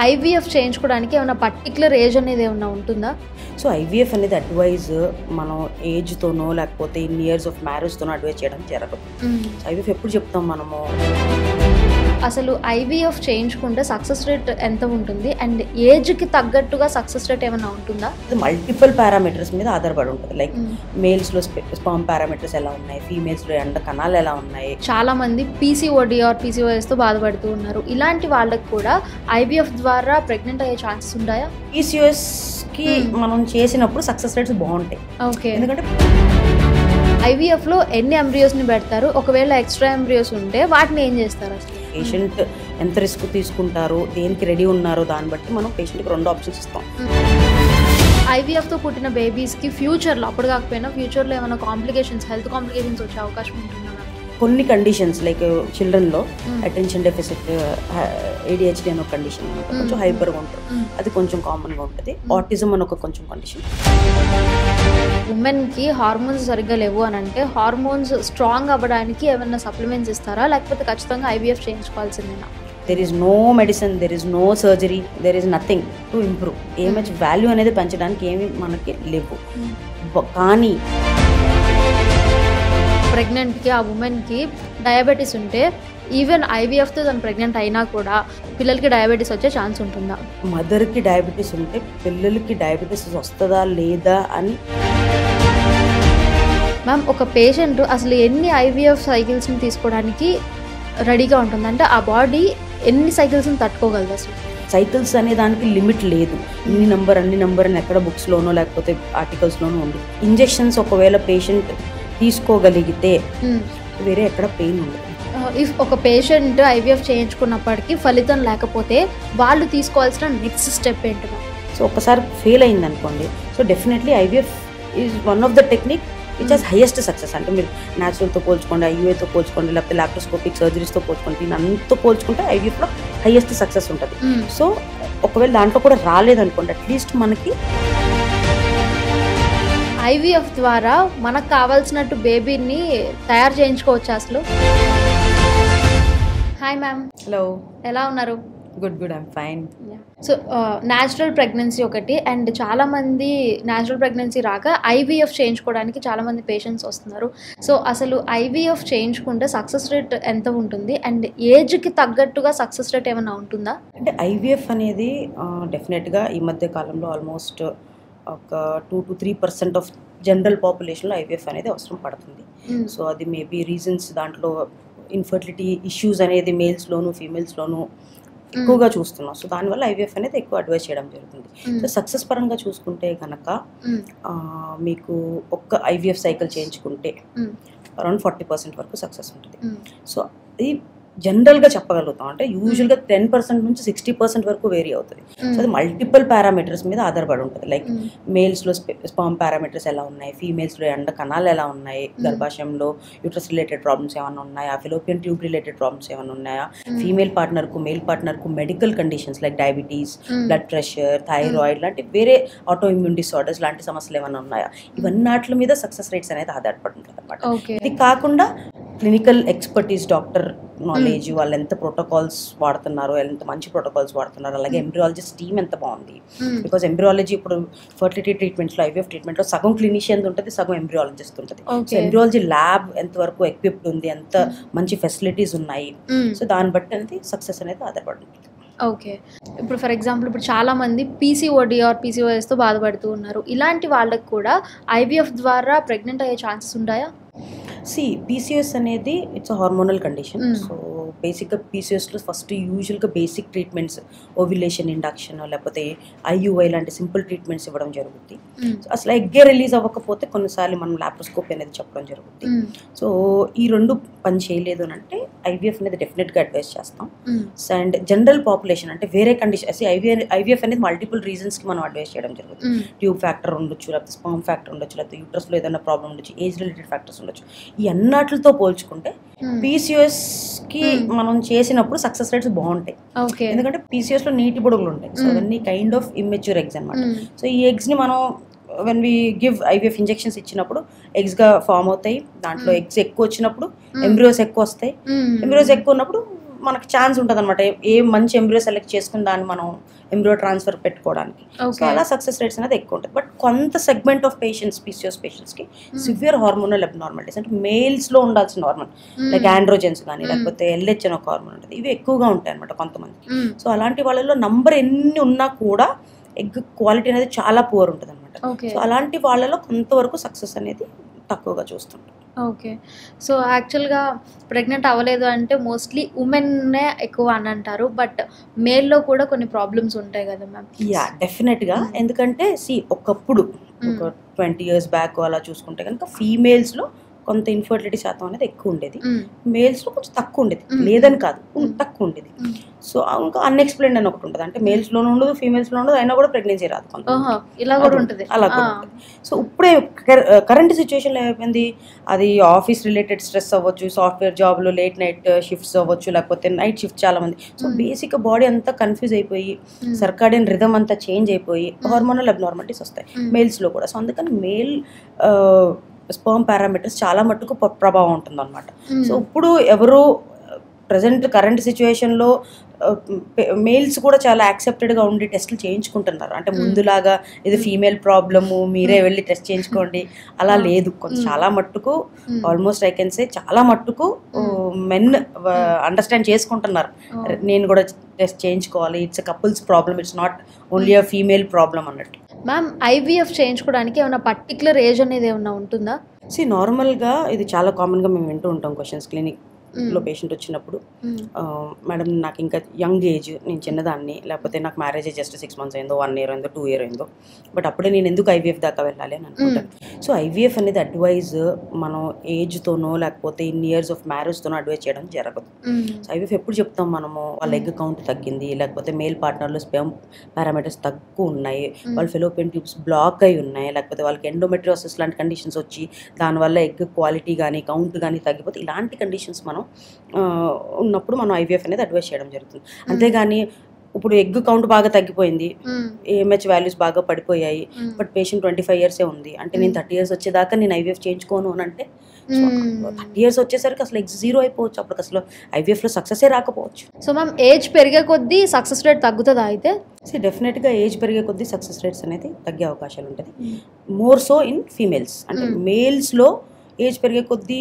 IVF చేయించుకోవడానికి ఏమైనా particular age అనేది ఏమైనా ఉంటుందా? సో ఐవీఎఫ్ అనేది అడ్వైజ్ మనం ఏజ్తోనో లేకపోతే ఇన్ ఇయర్స్ ఆఫ్ మ్యారేజ్తోనో అడ్వైజ్ చేయడం జరగదు. ఐవీఎఫ్ ఎప్పుడు చెప్తాం మనము? అసలు ఐవీఎఫ్ చేయించుకుంటే సక్సెస్ రేట్ ఎంత ఉంటుంది అండ్ ఏజ్కి తగ్గట్టుగా సక్సెస్ రేట్ ఏమైనా ఉంటుందా? మల్టిపుల్ పారామీటర్స్ మీద ఆధారపడి ఉంటుంది. లైక్ మేల్స్లో స్పర్మ్ పారామీటర్స్ ఎలా ఉన్నాయి, ఫీమేల్స్లో ఎండ కణాలు ఎలా ఉన్నాయి. చాలా మంది పీసీఓడి ఆర్ పీసీఓఎస్తో బాధపడుతూ ఉన్నారు. ఇలాంటి వాళ్ళకి కూడా ఐవీఎఫ్ ద్వారా ప్రెగ్నెంట్ అయ్యే ఛాన్సెస్ ఉంటాయా? పీసీఓఎస్కి మనం చేసినప్పుడు సక్సెస్ రేట్స్ బాగుంటాయి. ఓకే. ఎందుకంటే ఐవీఎఫ్లో ఎన్ని ఎంబ్రియోస్ని పెడతారు? ఒకవేళ ఎక్స్ట్రా ఎంబ్రియోస్ ఉంటే వాటిని ఏం చేస్తారు? అసలు పేషెంట్ ఎంత రిస్క్ తీసుకుంటారో, దేనికి రెడీ ఉన్నారో దాన్ని బట్టి మనం పేషెంట్కి 2 ఆప్షన్స్ ఇస్తాం. ఐవీఎఫ్తో పుట్టిన బేబీస్కి ఫ్యూచర్లో, అప్పుడు కాకపోయినా ఫ్యూచర్లో ఏమైనా కాంప్లికేషన్స్, హెల్త్ కాంప్లికేషన్స్ వచ్చే అవకాశం ఉంటుందా? కొన్ని కండిషన్స్ లైక్ చిల్డ్రన్లో అటెన్షన్ డెఫిసిట్, ఏడిహెచ్డి అనే ఒక కండిషన్ కొంచెం హైపర్గా ఉంటుంది. అది కొంచెం కామన్గా ఉంటుంది. ఆటిజం అని ఒక కొంచెం కండిషన్. ఉమెన్కి హార్మోన్స్ సరిగ్గా లేవు అని అంటే హార్మోన్స్ స్ట్రాంగ్ అవ్వడానికి ఏమైనా సప్లిమెంట్స్ ఇస్తారా, లేకపోతే ఖచ్చితంగా ఐవీఎఫ్ చేయించుకోవాల్సిందేనా? There is no medicine, there is no surgery, there is nothing to improve. AMH value అనేది పెంచడానికి ఏమి మనకి లేవు. కానీ ప్రెగ్నెంట్కి, ఆ ఉమెన్కి డయాబెటీస్ ఉంటే ఈవెన్ ఐవీఎఫ్తో తను ప్రెగ్నెంట్ అయినా కూడా పిల్లలకి డయాబెటీస్ వచ్చే ఛాన్స్ ఉంటుందా? మదర్కి డయాబెటీస్ ఉంటే పిల్లలకి డయాబెటీస్ వస్తుందా లేదా అని. మ్యామ్, ఒక పేషెంట్ అసలు ఎన్ని ఐవీఎఫ్ సైకిల్స్ని తీసుకోవడానికి రెడీగా ఉంటుంది? అంటే ఆ బాడీ ఎన్ని సైకిల్స్ని తట్టుకోగలదు? అసలు సైకిల్స్ అనే దానికి లిమిట్ లేదు. అన్ని నెంబర్ అని ఎక్కడ బుక్స్లోనో లేకపోతే ఆర్టికల్స్లోనో ఉంది. ఇంజెక్షన్స్ ఒకవేళ పేషెంట్ తీసుకోగలిగితే వేరే ఎక్కడ పెయిన్ ఉండదు. ఇఫ్ ఒక పేషెంట్ ఐవీఎఫ్ చేయించుకున్నప్పటికీ ఫలితం లేకపోతే వాళ్ళు తీసుకోవాల్సిన నెక్స్ట్ స్టెప్ ఏంటి? సో ఒకసారి ఫెయిల్ అయింది అనుకోండి, so definitely IVF is one of the technique which has highest success. అంటే మీరు న్యాచురల్తో పోల్చుకోండి, ఐయుఏతో పోల్చుకోండి, లేకపోతే లాప్రోస్కోపిక్ సర్జరీస్తో పోల్చుకోండి, దీని అంతా పోల్చుకుంటే ఐవీఎఫ్లో హైయెస్ట్ సక్సెస్ ఉంటుంది. సో ఒకవేళ దాంట్లో కూడా రాలేదనుకోండి, అట్లీస్ట్ మనకి ఐవీఎఫ్ ద్వారా మనకు కావాల్సినట్టు బేబీని తయారు చేయించుకోవచ్చు అసలు. Hi ma'am. హలో, ఎలా ఉన్నారు? Good, I'm fine. So natural pregnancy ఒకటి, అండ్ చాలామంది న్యాచురల్ ప్రెగ్నెన్సీ రాక ఐవీఎఫ్ చేయించుకోవడానికి చాలామంది పేషెంట్స్ వస్తున్నారు. సో అసలు ఐవీఎఫ్ చేయించుకుంటే సక్సెస్ రేట్ ఎంత ఉంటుంది అండ్ ఏజ్కి తగ్గట్టుగా సక్సెస్ రేట్ ఏమైనా ఉంటుందా? అంటే ఐవీఎఫ్ అనేది డెఫినెట్గా ఈ మధ్య కాలంలో ఆల్మోస్ట్ ఒక 2 to 3% ఆఫ్ జనరల్ పాపులేషన్లో ఐవీఎఫ్ అనేది అవసరం పడుతుంది. సో అది మేబీ రీజన్స్, దాంట్లో ఇన్ఫర్టిలిటీ ఇష్యూస్ అనేది మేల్స్లోను ఫీమేల్స్లోను ఎక్కువగా చూస్తున్నాం. సో దానివల్ల ఐవీఎఫ్ అనేది ఎక్కువ అడ్వైస్ చేయడం జరుగుతుంది. సో సక్సెస్ పరంగా చూసుకుంటే కనుక మీకు ఒక్క ఐవీఎఫ్ సైకిల్ చేయించుకుంటే అరౌండ్ 40% వరకు సక్సెస్ ఉంటుంది. సో ఇది జనరల్గా చెప్పగలుగుతాం. అంటే యూజువల్గా 10% నుంచి 60% వరకు వేరీ అవుతుంది. సో అది మల్టిపుల్ పారామీటర్స్ మీద ఆధారపడి ఉంటుంది. లైక్ మేల్స్లో స్పర్మ్ పారామీటర్స్ ఎలా ఉన్నాయి, ఫీమేల్స్లో ఎండ కణాలు ఎలా ఉన్నాయి, గర్భాశయంలో యూట్రస్ రిలేటెడ్ ప్రాబ్లమ్స్ ఏమైనా ఉన్నాయా, ఫిలోపియన్ ట్యూబ్ రిలేటెడ్ ప్రాబ్లమ్స్ ఏమైనా ఉన్నాయా, ఫీమేల్ పార్ట్నర్కు మేల్ పార్ట్నర్కు medical conditions like diabetes, blood pressure, thyroid లాంటి వేరే ఆటో ఇమ్యూన్ డిసార్డర్స్ లాంటి సమస్యలు ఏమైనా ఉన్నాయా, ఇవన్నీ మీద సక్సెస్ రేట్స్ అనేది ఆధారపడి ఉంటుంది అనమాట. ఇది కాకుండా క్లినికల్ ఎక్స్పర్టీస్, డాక్టర్ నాలెడ్జ్, వాళ్ళు ఎంత ప్రోటోకాల్స్ వాడుతున్నారో, ఎంత మంచి ప్రోటోకాల్స్ వాడుతున్నారు, అలాగే ఎంబ్రియాలజిస్ట్ టీమ్ ఎంత బాగుంది. బికాజ్ ఎంబ్రియాలజీ ఇప్పుడు ఫర్టిలిటీ ట్రీట్మెంట్స్లో, ఐవీఎఫ్ ట్రీట్మెంట్లో సగం క్లినిషియన్ ఉంటుంది, సగం ఎంబ్రియాలజిస్ట్ ఉంటుంది. సో ఎంబ్రియాలజీ ల్యాబ్ ఎంతవరకు ఎక్విప్డ్ ఉంది, ఎంత మంచి ఫెసిలిటీస్ ఉన్నాయి, సో దాన్ని బట్టి అనేది సక్సెస్ అనేది ఆధారపడి ఉంటుంది. ఓకే. ఇప్పుడు ఫర్ ఎగ్జాంపుల్ ఇప్పుడు చాలామంది పీసీఓడి ఆర్ పీసీఓఎస్తో బాధపడుతూ ఉన్నారు. ఇలాంటి వాళ్ళకి కూడా ఐవీఎఫ్ ద్వారా ప్రెగ్నెంట్ అయ్యే ఛాన్సెస్ ఉంటాయా? పీసీఎస్ అనేది ఇట్స్ హార్మోనల్ కండిషన్. సో బేసిక్గా పీసీఎస్లో ఫస్ట్ యూజువల్గా బేసిక్ ట్రీట్మెంట్స్, ఓవ్యులేషన్ ఇండక్షన్ లేకపోతే ఐయుఐ లాంటి సింపుల్ ట్రీట్మెంట్స్ ఇవ్వడం జరుగుతుంది. అసలు ఎగ్గే రిలీజ్ అవ్వకపోతే కొన్నిసార్లు మనం లాప్రోస్కోపీ అనేది చెప్పడం జరుగుతుంది. సో ఈ రెండు పని చేయలేదు అని అంటే ఐవీఎఫ్ అనేది డెఫినెట్గా అడ్వైస్ చేస్తాం. అండ్ జనరల్ పాపులేషన్ అంటే వేరే కండిషన్, ఐవీఎఫ్ అనేది మల్టిపుల్ రీజన్స్కి మనం అడ్వైస్ చేయడం జరుగుతుంది. ట్యూబ్ ఫ్యాక్టర్ ఉండొచ్చు, లేకపోతే స్పర్మ్ ఫ్యాక్టర్ ఉండొచ్చు, లేకపోతే యూట్రస్లో ఏదైనా ప్రాబ్లం ఉండొచ్చు, ఏజ్ రిలేటెడ్ ఫ్యాక్టర్స్ ఉండొచ్చు. ఈ అన్నిటితో పోల్చుకుంటే పీసీఎస్కి మనం చేసినప్పుడు సక్సెస్ రేట్స్ బాగుంటాయి. ఎందుకంటే పీసీఎస్లో నీటి బుడగలు ఉంటాయి. సో అవన్నీ కైండ్ ఆఫ్ ఇమ్మెచ్యూర్ ఎగ్స్ అనమాట. సో ఈ ఎగ్స్ని మనం when we give IVF injections ఇచ్చినప్పుడు ఎగ్స్గా ఫామ్ అవుతాయి. దాంట్లో ఎగ్స్ ఎక్కువ వచ్చినప్పుడు ఎంబ్రియోస్ ఎక్కువ వస్తాయి. ఎంబ్రియోస్ ఎక్కువ ఉన్నప్పుడు మనకు ఛాన్స్ ఉంటుంది అనమాట, ఏ మంచి ఎంబ్రియో సెలెక్ట్ చేసుకుని దాన్ని మనం ఎంబ్రియో ట్రాన్స్ఫర్ పెట్టుకోవడానికి. సో అలా సక్సెస్ రేట్స్ అనేది ఎక్కువ ఉంటుంది. బట్ కొంత సెగ్మెంట్ ఆఫ్ పేషెంట్స్, PCOS పేషెంట్స్కి సివియర్ హార్మోనల్ అబ్నార్మాలిటీస్ అంటే మేల్స్లో ఉండాల్సిన హార్మోన్ లైక్ ఆండ్రోజెన్స్ కానీ లేకపోతే LH అని ఒక హార్మోన్ ఉంటుంది, ఇవి ఎక్కువగా ఉంటాయి అనమాట కొంతమందికి. సో అలాంటి వాళ్ళలో నంబర్ ఎన్ని ఉన్నా కూడా ఎగ్ క్వాలిటీ అనేది చాలా పువర్ ఉంటుంది అనమాట. సో అలాంటి వాళ్ళలో కొంతవరకు సక్సెస్ అనేది తక్కువగా చూస్తుంటాం. ఓకే. సో యాక్చువల్గా ప్రెగ్నెంట్ అవ్వలేదు అంటే మోస్ట్లీ ఉమెన్నే ఎక్కువ అని అంటారు, బట్ మేల్లో కూడా కొన్ని ప్రాబ్లమ్స్ ఉంటాయి కదా మ్యామ్? యా డెఫినెట్గా. ఎందుకంటే ఒకప్పుడు ఒక 20 years బ్యాక్ అలా చూసుకుంటే కనుక ఫీమేల్స్లో కొంత ఇన్ఫర్టిలిటీ శాతం అనేది ఎక్కువ ఉండేది, మేల్స్లో కొంచెం తక్కువ ఉండేది, లేదని కాదు తక్కువ ఉండేది. సో ఇంకా అన్ఎక్స్ప్లెయిన్డ్ అని ఒకటి ఉంటుంది, అంటే మేల్స్లోనూ ఉండదు ఫీమేల్స్లో ఉండదు, అయినా కూడా ప్రెగ్నెన్సీ రాదు ఇలా కూడా ఉంటుంది, అలా కూడా ఉంటుంది. సో ఇప్పుడే కరెంట్ సిచ్యువేషన్లో ఏమైంది, అది ఆఫీస్ రిలేటెడ్ స్ట్రెస్ అవ్వచ్చు, సాఫ్ట్వేర్ జాబ్లో లేట్ నైట్ షిఫ్ట్స్ అవ్వచ్చు, లేకపోతే నైట్ షిఫ్ట్ చాలా మంది. సో బేసిక్గా బాడీ అంతా కన్ఫ్యూజ్ అయిపోయి సర్కాడియన్ రిథమ్ అంతా చేంజ్ అయిపోయి హార్మోనల్ అబ్నార్మాలిటీస్ వస్తాయి మేల్స్లో కూడా. సో అందుకని మేల్ స్పర్మ్ పారామీటర్స్ చాలా మట్టుకు ప్రభావం ఉంటుంది అనమాట. సో ఇప్పుడు ఎవరు ప్రజెంట్ కరెంట్ సిచ్యువేషన్లో మేల్స్ కూడా చాలా యాక్సెప్టెడ్గా ఉండి టెస్టులు చేయించుకుంటున్నారు. అంటే ముందులాగా ఇది ఫీమేల్ ప్రాబ్లము మీరే వెళ్ళి టెస్ట్ చేయించుకోండి అలా లేదు. కొంచెం చాలా మట్టుకు ఆల్మోస్ట్ ఐ కెన్ సే చాలా మట్టుకు మెన్ అండర్స్టాండ్ చేసుకుంటున్నారు, నేను కూడా టెస్ట్ చేయించుకోవాలి, it's a couples problem, it's not only a female problem అన్నట్టు. మ్యామ్ IVF చేయించుకోవడానికి ఏమైనా పర్టికులర్ ఏజ్ అనేది ఏమైనా ఉంటుందా? నార్మల్గా ఇది చాలా కామన్గా మేము వింటూ ఉంటాం క్వశ్చన్స్ క్లినిక్లో పేషెంట్ వచ్చినప్పుడు, మేడం నాకు ఇంకా యంగ్ ఏజ్, నేను చిన్నదాన్ని, లేకపోతే నాకు మ్యారేజ్ జస్ట్ 6 months అయిందో 1 year అయిందో 2 year అయిందో, బట్ అప్పుడే నేను ఎందుకు IVF దాకా వెళ్ళాలి అని అనుకుంటాను. సో IVF అనేది అడ్వైజ్ మనం ఏజ్తోనో లేకపోతే ఇన్ ఇయర్స్ ఆఫ్ మ్యారేజ్తోనో అడ్వైజ్ చేయడం జరగదు. సో IVF ఎప్పుడు చెప్తాం మనము, వాళ్ళ ఎగ్ కౌంట్ తగ్గింది, లేకపోతే మేల్ పార్ట్నర్లో స్పెర్మ్ పారామీటర్స్ తక్కువ ఉన్నాయి, వాళ్ళ ఫెలోపియన్ ట్యూబ్స్ బ్లాక్ అయి ఉన్నాయి, లేకపోతే వాళ్ళకి ఎండోమెట్రియోసిస్ లాంటి కండిషన్స్ వచ్చి దానివల్ల ఎగ్ క్వాలిటీ కానీ కౌంట్ కానీ తగ్గిపోతే, ఇలాంటి కండిషన్స్ మనం ఉన్నప్పుడు మనం IVF అనేది అడ్వైస్ చేయడం జరుగుతుంది. అంతేగాని ఇప్పుడు ఎగ్ కౌంట్ బాగా తగ్గిపోయింది, AMH వాల్యూస్ బాగా పడిపోయాయి, బట్ పేషెంట్ 25 years ఉంది అంటే నేను 30 years వచ్చేదాకా నేను IVF చేయించుకోను అని అంటే 30 years వచ్చేసరికి అసలు ఎగ్స్ జీరో అయిపోవచ్చు, అప్పుడు అసలు IVFలో సక్సెసే రాకపోవచ్చు. సో మ్యామ్ ఏజ్ పెరిగే కొద్దీ సక్సెస్ రేట్ తగ్గుతుందా అయితే? డెఫినెట్గా ఏజ్ పెరిగే కొద్దీ సక్సెస్ రేట్స్ అనేది తగ్గే అవకాశాలు ఉంటుంది, మోర్ సో ఇన్ ఫీమేల్స్. అంటే మేల్స్లో ఏజ్ పెరిగే కొద్దీ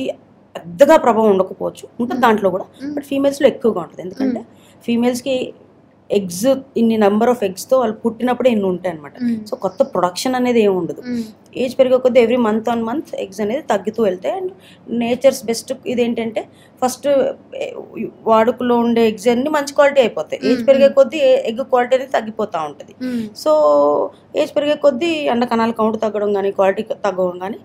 పెద్దగా ప్రభావం ఉండకపోవచ్చు, ఉంటుంది దాంట్లో కూడా, బట్ ఫీమేల్స్లో ఎక్కువగా ఉంటుంది. ఎందుకంటే ఫీమేల్స్కి ఎగ్స్ ఇన్ని నెంబర్ ఆఫ్ ఎగ్స్తో వాళ్ళు పుట్టినప్పుడే ఇన్ని ఉంటాయి అనమాట. సో కొత్త ప్రొడక్షన్ అనేది ఏమి ఉండదు. ఏజ్ పెరిగే కొద్దీ every month on month eggs అనేది తగ్గుతూ వెళ్తాయి. అండ్ నేచర్స్ బెస్ట్ ఇదేంటంటే ఫస్ట్ వాడుకలో ఉండే ఎగ్స్ అన్ని మంచి క్వాలిటీ అయిపోతాయి, ఏజ్ పెరిగే కొద్దీ ఎగ్ క్వాలిటీ అనేది తగ్గిపోతూ ఉంటుంది. సో ఏజ్ పెరిగే కొద్దీ అండ కణాల కౌంట్ తగ్గడం కానీ క్వాలిటీ తగ్గడం కానీ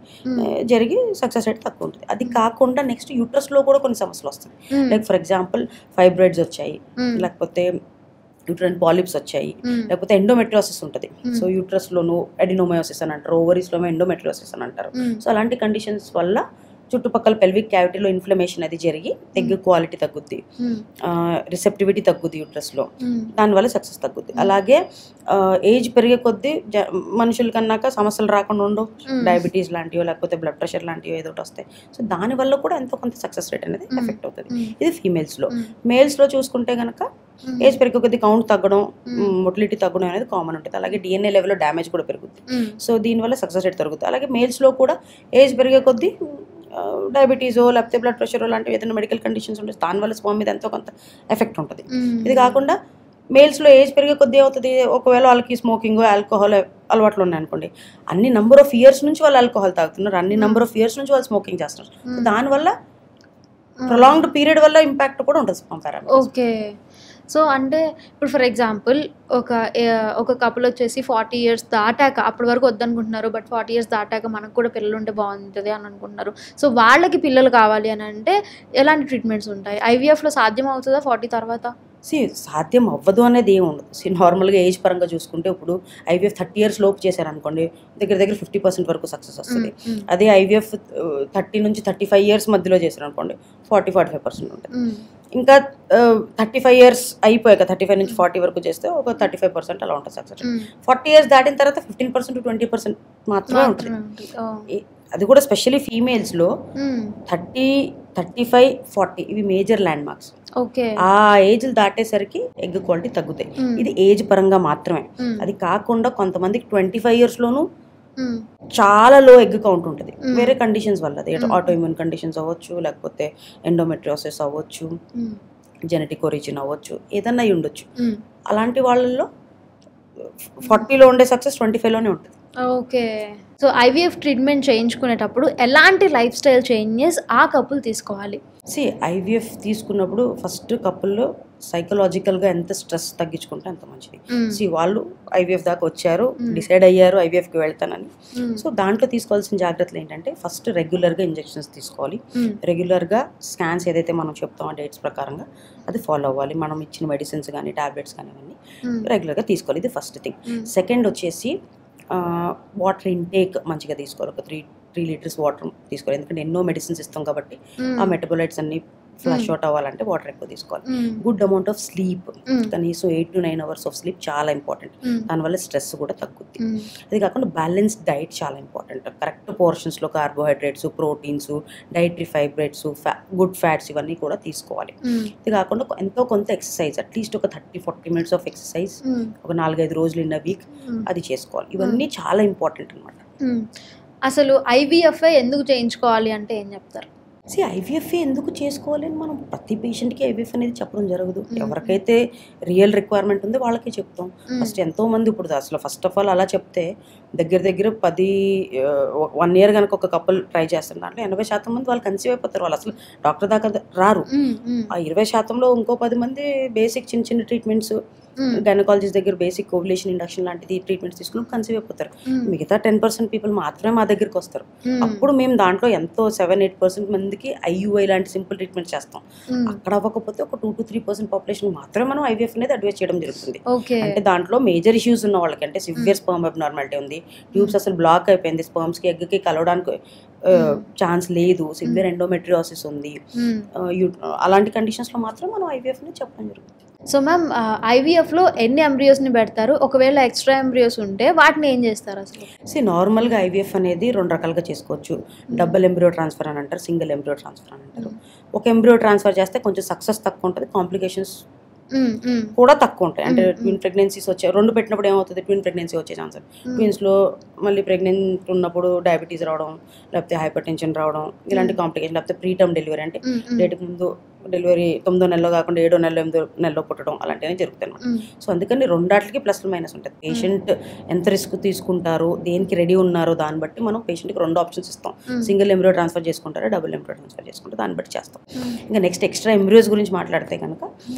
జరిగి సక్సెస్ రేట్ తక్కువ ఉంటుంది. అది కాకుండా నెక్స్ట్ యూట్రస్లో కూడా కొన్ని సమస్యలు వస్తాయి. లైక్ ఫర్ ఎగ్జాంపుల్ ఫైబ్రాయిడ్స్ వచ్చాయి, లేకపోతే యూట్రైన్ పాలిప్స్ వచ్చాయి, లేకపోతే ఎండోమెట్రియోసిస్ ఉంటుంది. సో యూట్రస్లోను అడినోమయోసిస్ అని అంటారు, ఓవరీస్లో ఎండోమెట్రియోసిస్ అని అంటారు. సో అలాంటి కండిషన్స్ వల్ల చుట్టుపక్కల పెల్విక్ క్యావిటీలో ఇన్ఫ్లమేషన్ అది జరిగి ఎగ్ క్వాలిటీ తగ్గుద్ది, రిసెప్టివిటీ తగ్గుద్ది యూట్రస్లో, దానివల్ల సక్సెస్ తగ్గుద్ది. అలాగే ఏజ్ పెరిగే కొద్దీ మనుషుల కన్నాక సమస్యలు రాకుండా ఉండవు, డయాబెటీస్ లాంటివో లేకపోతే బ్లడ్ ప్రెషర్ లాంటివో ఏదో వస్తాయి. సో దానివల్ల కూడా ఎంతో కొంత సక్సెస్ రేట్ అనేది ఎఫెక్ట్ అవుతుంది. ఇది ఫీమేల్స్లో. మేల్స్లో చూసుకుంటే కనుక ఏజ్ పెరిగే కొద్దీ కౌంట్ తగ్గడం, మొటిలిటీ తగ్గడం అనేది కామన్ ఉంటుంది. అలాగే DNA లెవెల్లో డ్యామేజ్ కూడా పెరుగుతుంది. సో దీనివల్ల సక్సెస్ రేట్ తగ్గుతుంది. అలాగే మేల్స్లో కూడా ఏజ్ పెరిగే కొద్దీ డయాబెటీసో లేకపోతే బ్లడ్ ప్రెషర్ లాంటివి ఏదైనా మెడికల్ కండిషన్స్ ఉంటాయి, దానివల్ల స్పర్మ్ మీద ఎంతో కొంత ఎఫెక్ట్ ఉంటుంది. ఇది కాకుండా మేల్స్లో ఏజ్ పెరిగే కొద్దీ అవుతుంది, ఒకవేళ వాళ్ళకి స్మోకింగ్ ఆల్కహాల్ అలవాట్లు ఉన్నాయనుకోండి, అన్ని నెంబర్ ఆఫ్ ఇయర్స్ నుంచి వాళ్ళు ఆల్కహాల్ తాగుతున్నారు, అన్ని నెంబర్ ఆఫ్ ఇయర్స్ నుంచి వాళ్ళు స్మోకింగ్ చేస్తున్నారు. దానివల్ల ప్రొలాంగ్డ్ పీరియడ్ వల్ల ఇంపాక్ట్ కూడా ఉంటుంది స్పర్మ్ పారామీటర్స్. ఓకే. సో అంటే ఇప్పుడు ఫర్ ఎగ్జాంపుల్ ఒక కపుల్ వచ్చేసి 40 years దాటాక అప్పటి వరకు వద్దనుకుంటున్నారు, బట్ 40 years దాటాక మనకు కూడా పిల్లలు ఉంటే బాగుంటుంది అని అనుకుంటున్నారు. సో వాళ్ళకి పిల్లలు కావాలి అని అంటే ఎలాంటి ట్రీట్మెంట్స్ ఉంటాయి? IVFలో సాధ్యం అవుతుందా 40 తర్వాత? సాధ్యం అవ్వదు అనేది ఏమి ఉండదు. నార్మల్గా ఏజ్ పరంగా చూసుకుంటే ఇప్పుడు IVF 30 years లోపు చేశారనుకోండి, దగ్గర 50% వరకు సక్సెస్ వస్తుంది. అదే IVF 30 నుంచి 35 years మధ్యలో చేశారనుకోండి 40-45% ఉంటుంది. ఇంకా 35 years అయిపోయాక 35 నుంచి 40 వరకు చేస్తే ఒక 35% అలా ఉంటుంది సక్సెస్. 40 years దాటిన తర్వాత 15% to 20% మాత్రమే ఉంటుంది. అది కూడా స్పెషల్లీ ఫీమేల్స్లో 30, 35, 40 ఇవి మేజర్ ల్యాండ్ మార్క్స్. ఓకే. ఆ ఏజ్ దాటేసరికి ఎగ్ క్వాలిటీ తగ్గుతాయి. ఇది ఏజ్ పరంగా మాత్రమే. అది కాకుండా కొంతమందికి 25 ఇయర్స్లోనూ చాలా లో ఎగ్ కౌంట్ ఉంటుంది, వేరే కండిషన్స్ వల్ల. అది ఆటో ఇమ్యూన్ కండిషన్స్ అవ్వచ్చు, లేకపోతే ఎండోమెట్రియోసిస్ అవ్వచ్చు, జెనెటిక్ ఒరిజిన్ అవ్వచ్చు, ఏదన్నా అయి ఉండొచ్చు. అలాంటి వాళ్ళల్లో 40లో ఉండే సక్సెస్ 25లోనే ఉంటుంది. ఓకే. సో ఐవీఎఫ్ ట్రీట్మెంట్ చేయించుకునేటప్పుడు ఎలాంటి లైఫ్ స్టైల్ చేంజెస్ ఆ కపుల్ తీసుకోవాలి? ఐవీఎఫ్ తీసుకున్నప్పుడు ఫస్ట్ కపుల్లో సైకలాజికల్గా ఎంత స్ట్రెస్ తగ్గించుకుంటే అంత మంచిది. వాళ్ళు ఐవీఎఫ్ దాకా వచ్చారు, డిసైడ్ అయ్యారు ఐవీఎఫ్కి వెళ్తానని. సో దాంట్లో తీసుకోవాల్సిన జాగ్రత్తలు ఏంటంటే ఫస్ట్ రెగ్యులర్గా ఇంజెక్షన్స్ తీసుకోవాలి, రెగ్యులర్గా స్కాన్స్ ఏదైతే మనం చెప్తామో డేట్స్ ప్రకారంగా అది ఫాలో అవ్వాలి. మనం ఇచ్చిన మెడిసిన్స్ కానీ టాబ్లెట్స్ కానీ అవన్నీ రెగ్యులర్గా తీసుకోవాలి. ఇది ఫస్ట్ థింగ్. సెకండ్ వచ్చేసి వాటర్ ఇంటేక్ మంచిగా తీసుకోవాలి. ఒక 3 లీటర్స్ వాటర్ తీసుకోవాలి. ఎందుకంటే ఎన్నో మెడిసిన్స్ ఇస్తాం కాబట్టి ఆ మెటబోలైట్స్ అన్ని ఫ్లష్ అవుట్ అవ్వాలంటే వాటర్ ఎక్కువ తీసుకోవాలి. గుడ్ అమౌంట్ ఆఫ్ స్లీప్, కనీసం 8 to 9 hours ఆఫ్ స్లీప్ చాలా ఇంపార్టెంట్. దానివల్ల స్ట్రెస్ కూడా తగ్గుద్ది. అది కాకుండా బ్యాలెన్స్డ్ డైట్ చాలా ఇంపార్టెంట్. కరెక్ట్ పోర్షన్స్లో carbohydrates, proteins, dietary fibrates, good fats ఇవన్నీ కూడా తీసుకోవాలి. ఇది కాకుండా ఎంతో కొంత ఎక్సర్సైజ్, అట్లీస్ట్ ఒక 30-40 minutes ఆఫ్ ఎక్సర్సైజ్ ఒక 4-5 రోజులు ఇన్ అ వీక్ అది చేసుకోవాలి. ఇవన్నీ చాలా ఇంపార్టెంట్ అనమాట. అసలు ఐవీఎఫ్ ఎందుకు చేయించుకోవాలి అంటే ఏం చెప్తారు? ఐవీఎఫ్ ఎందుకు చేసుకోవాలి అని మనం ప్రతి పేషెంట్కి ఐవీఎఫ్ అనేది చెప్పడం జరగదు. ఎవరికైతే రియల్ రిక్వైర్మెంట్ ఉందో వాళ్ళకే చెప్తాం. ఫస్ట్ ఎంతోమంది ఇప్పుడు అసలు ఫస్ట్ ఆఫ్ ఆల్ అలా చెప్తే దగ్గర 1 year కనుక ఒక కపుల్ ట్రై చేస్తారు, దాంట్లో 80% మంది వాళ్ళు కన్సీవ్ అయిపోతారు. వాళ్ళు అసలు డాక్టర్ దాకా రారు. ఆ 20%లో ఇంకో 10 మంది బేసిక్ చిన్న ట్రీట్మెంట్స్, గైనకాలజిస్ట్ దగ్గర బేసిక్ ఓవ్యులేషన్ ఇండక్షన్ లాంటిది ట్రీట్మెంట్స్ తీసుకుని కన్సీవ్ అయిపోతారు. మిగతా 10% పీపుల్ మాత్రమే మా దగ్గరికి వస్తారు. అప్పుడు మేము దాంట్లో ఎంతో 7-8% మందికి ఐయుఐ లాంటి సింపుల్ ట్రీట్మెంట్ చేస్తాం. అక్కడ అవ్వకపోతే ఒక 2-3% పాపులేషన్ మాత్రమే మనం ఐవీఎఫ్ అనేది అడ్వైస్ చేయడం జరుగుతుంది. అంటే దాంట్లో మేజర్ ఇష్యూస్ ఉన్న వాళ్ళకి, అంటే సివియర్ స్పర్మ్ అబ్నార్మాలిటీ ఉంది, ట్యూబ్స్ అసలు బ్లాక్ అయిపోయింది, స్పర్మ్స్కి ఎగ్కి కలవడానికి ఛాన్స్ లేదు, సివియర్ ఎండోమెట్రియోసిస్ ఉంది, అలాంటి కండిషన్స్లో మాత్రం మనం ఐవీఎఫ్ని చెప్పడం జరుగుతుంది. సో మ్యామ్, ఐవీఎఫ్లో ఎన్ని ఎంబ్రియోస్ని పెడతారు? ఒకవేళ ఎక్స్ట్రా ఎంబ్రియోస్ ఉంటే వాటిని ఏం చేస్తారు అసలు? నార్మల్గా ఐవీఎఫ్ అనేది 2 రకాలుగా చేసుకోవచ్చు. డబుల్ ఎంబ్రియో ట్రాన్స్ఫర్ అని అంటారు, సింగిల్ ఎంబ్రియో ట్రాన్స్ఫర్ అని అంటారు. ఒక ఎంబ్రియో ట్రాన్స్ఫర్ చేస్తే కొంచెం సక్సెస్ తక్కువ ఉంటుంది, కాంప్లికేషన్స్ కూడా తక్కువ ఉంటాయి. అంటే ట్విన్ ప్రెగ్నెన్సీస్ వచ్చాయి, 2 పెట్టినప్పుడు ఏమవుతుంది, ట్విన్ ప్రెగ్నెన్సీ వచ్చే ఛాన్స్. ట్విన్స్లో మళ్ళీ ప్రెగ్నెంట్ ఉన్నప్పుడు డయాబెటీస్ రావడం, లేకపోతే హైపర్ టెన్షన్ రావడం, ఇలాంటి కాంప్లికేషన్, లేకపోతే ప్రీటర్మ్ డెలివరీ అంటే డేట్కి ముందు డెలివరీ 9వ నెలలో కాకుండా 7వ నెలలో 8వ నెలలో పుట్టడం అలాంటివన్నీ జరుగుతాయి అనమాట. సో అందుకని రెండాటికి ప్లస్ మైనస్ ఉంటుంది. పేషెంట్ ఎంత రిస్క్ తీసుకుంటారో, దేనికి రెడీ ఉన్నారో దాన్ని బట్టి మనం పేషెంట్కి 2 ఆప్షన్స్ ఇస్తాం. సింగిల్ ఎంబ్రియో ట్రాన్స్ఫర్ చేసుకుంటారా, డబుల్ ఎంబ్రియో ట్రాన్స్ఫర్ చేసుకుంటారా, దాన్ని బట్టి చేస్తాం. ఇంకా నెక్స్ట్ ఎక్స్ట్రా ఎంబ్రియోస్ గురించి మాట్లాడితే కనుక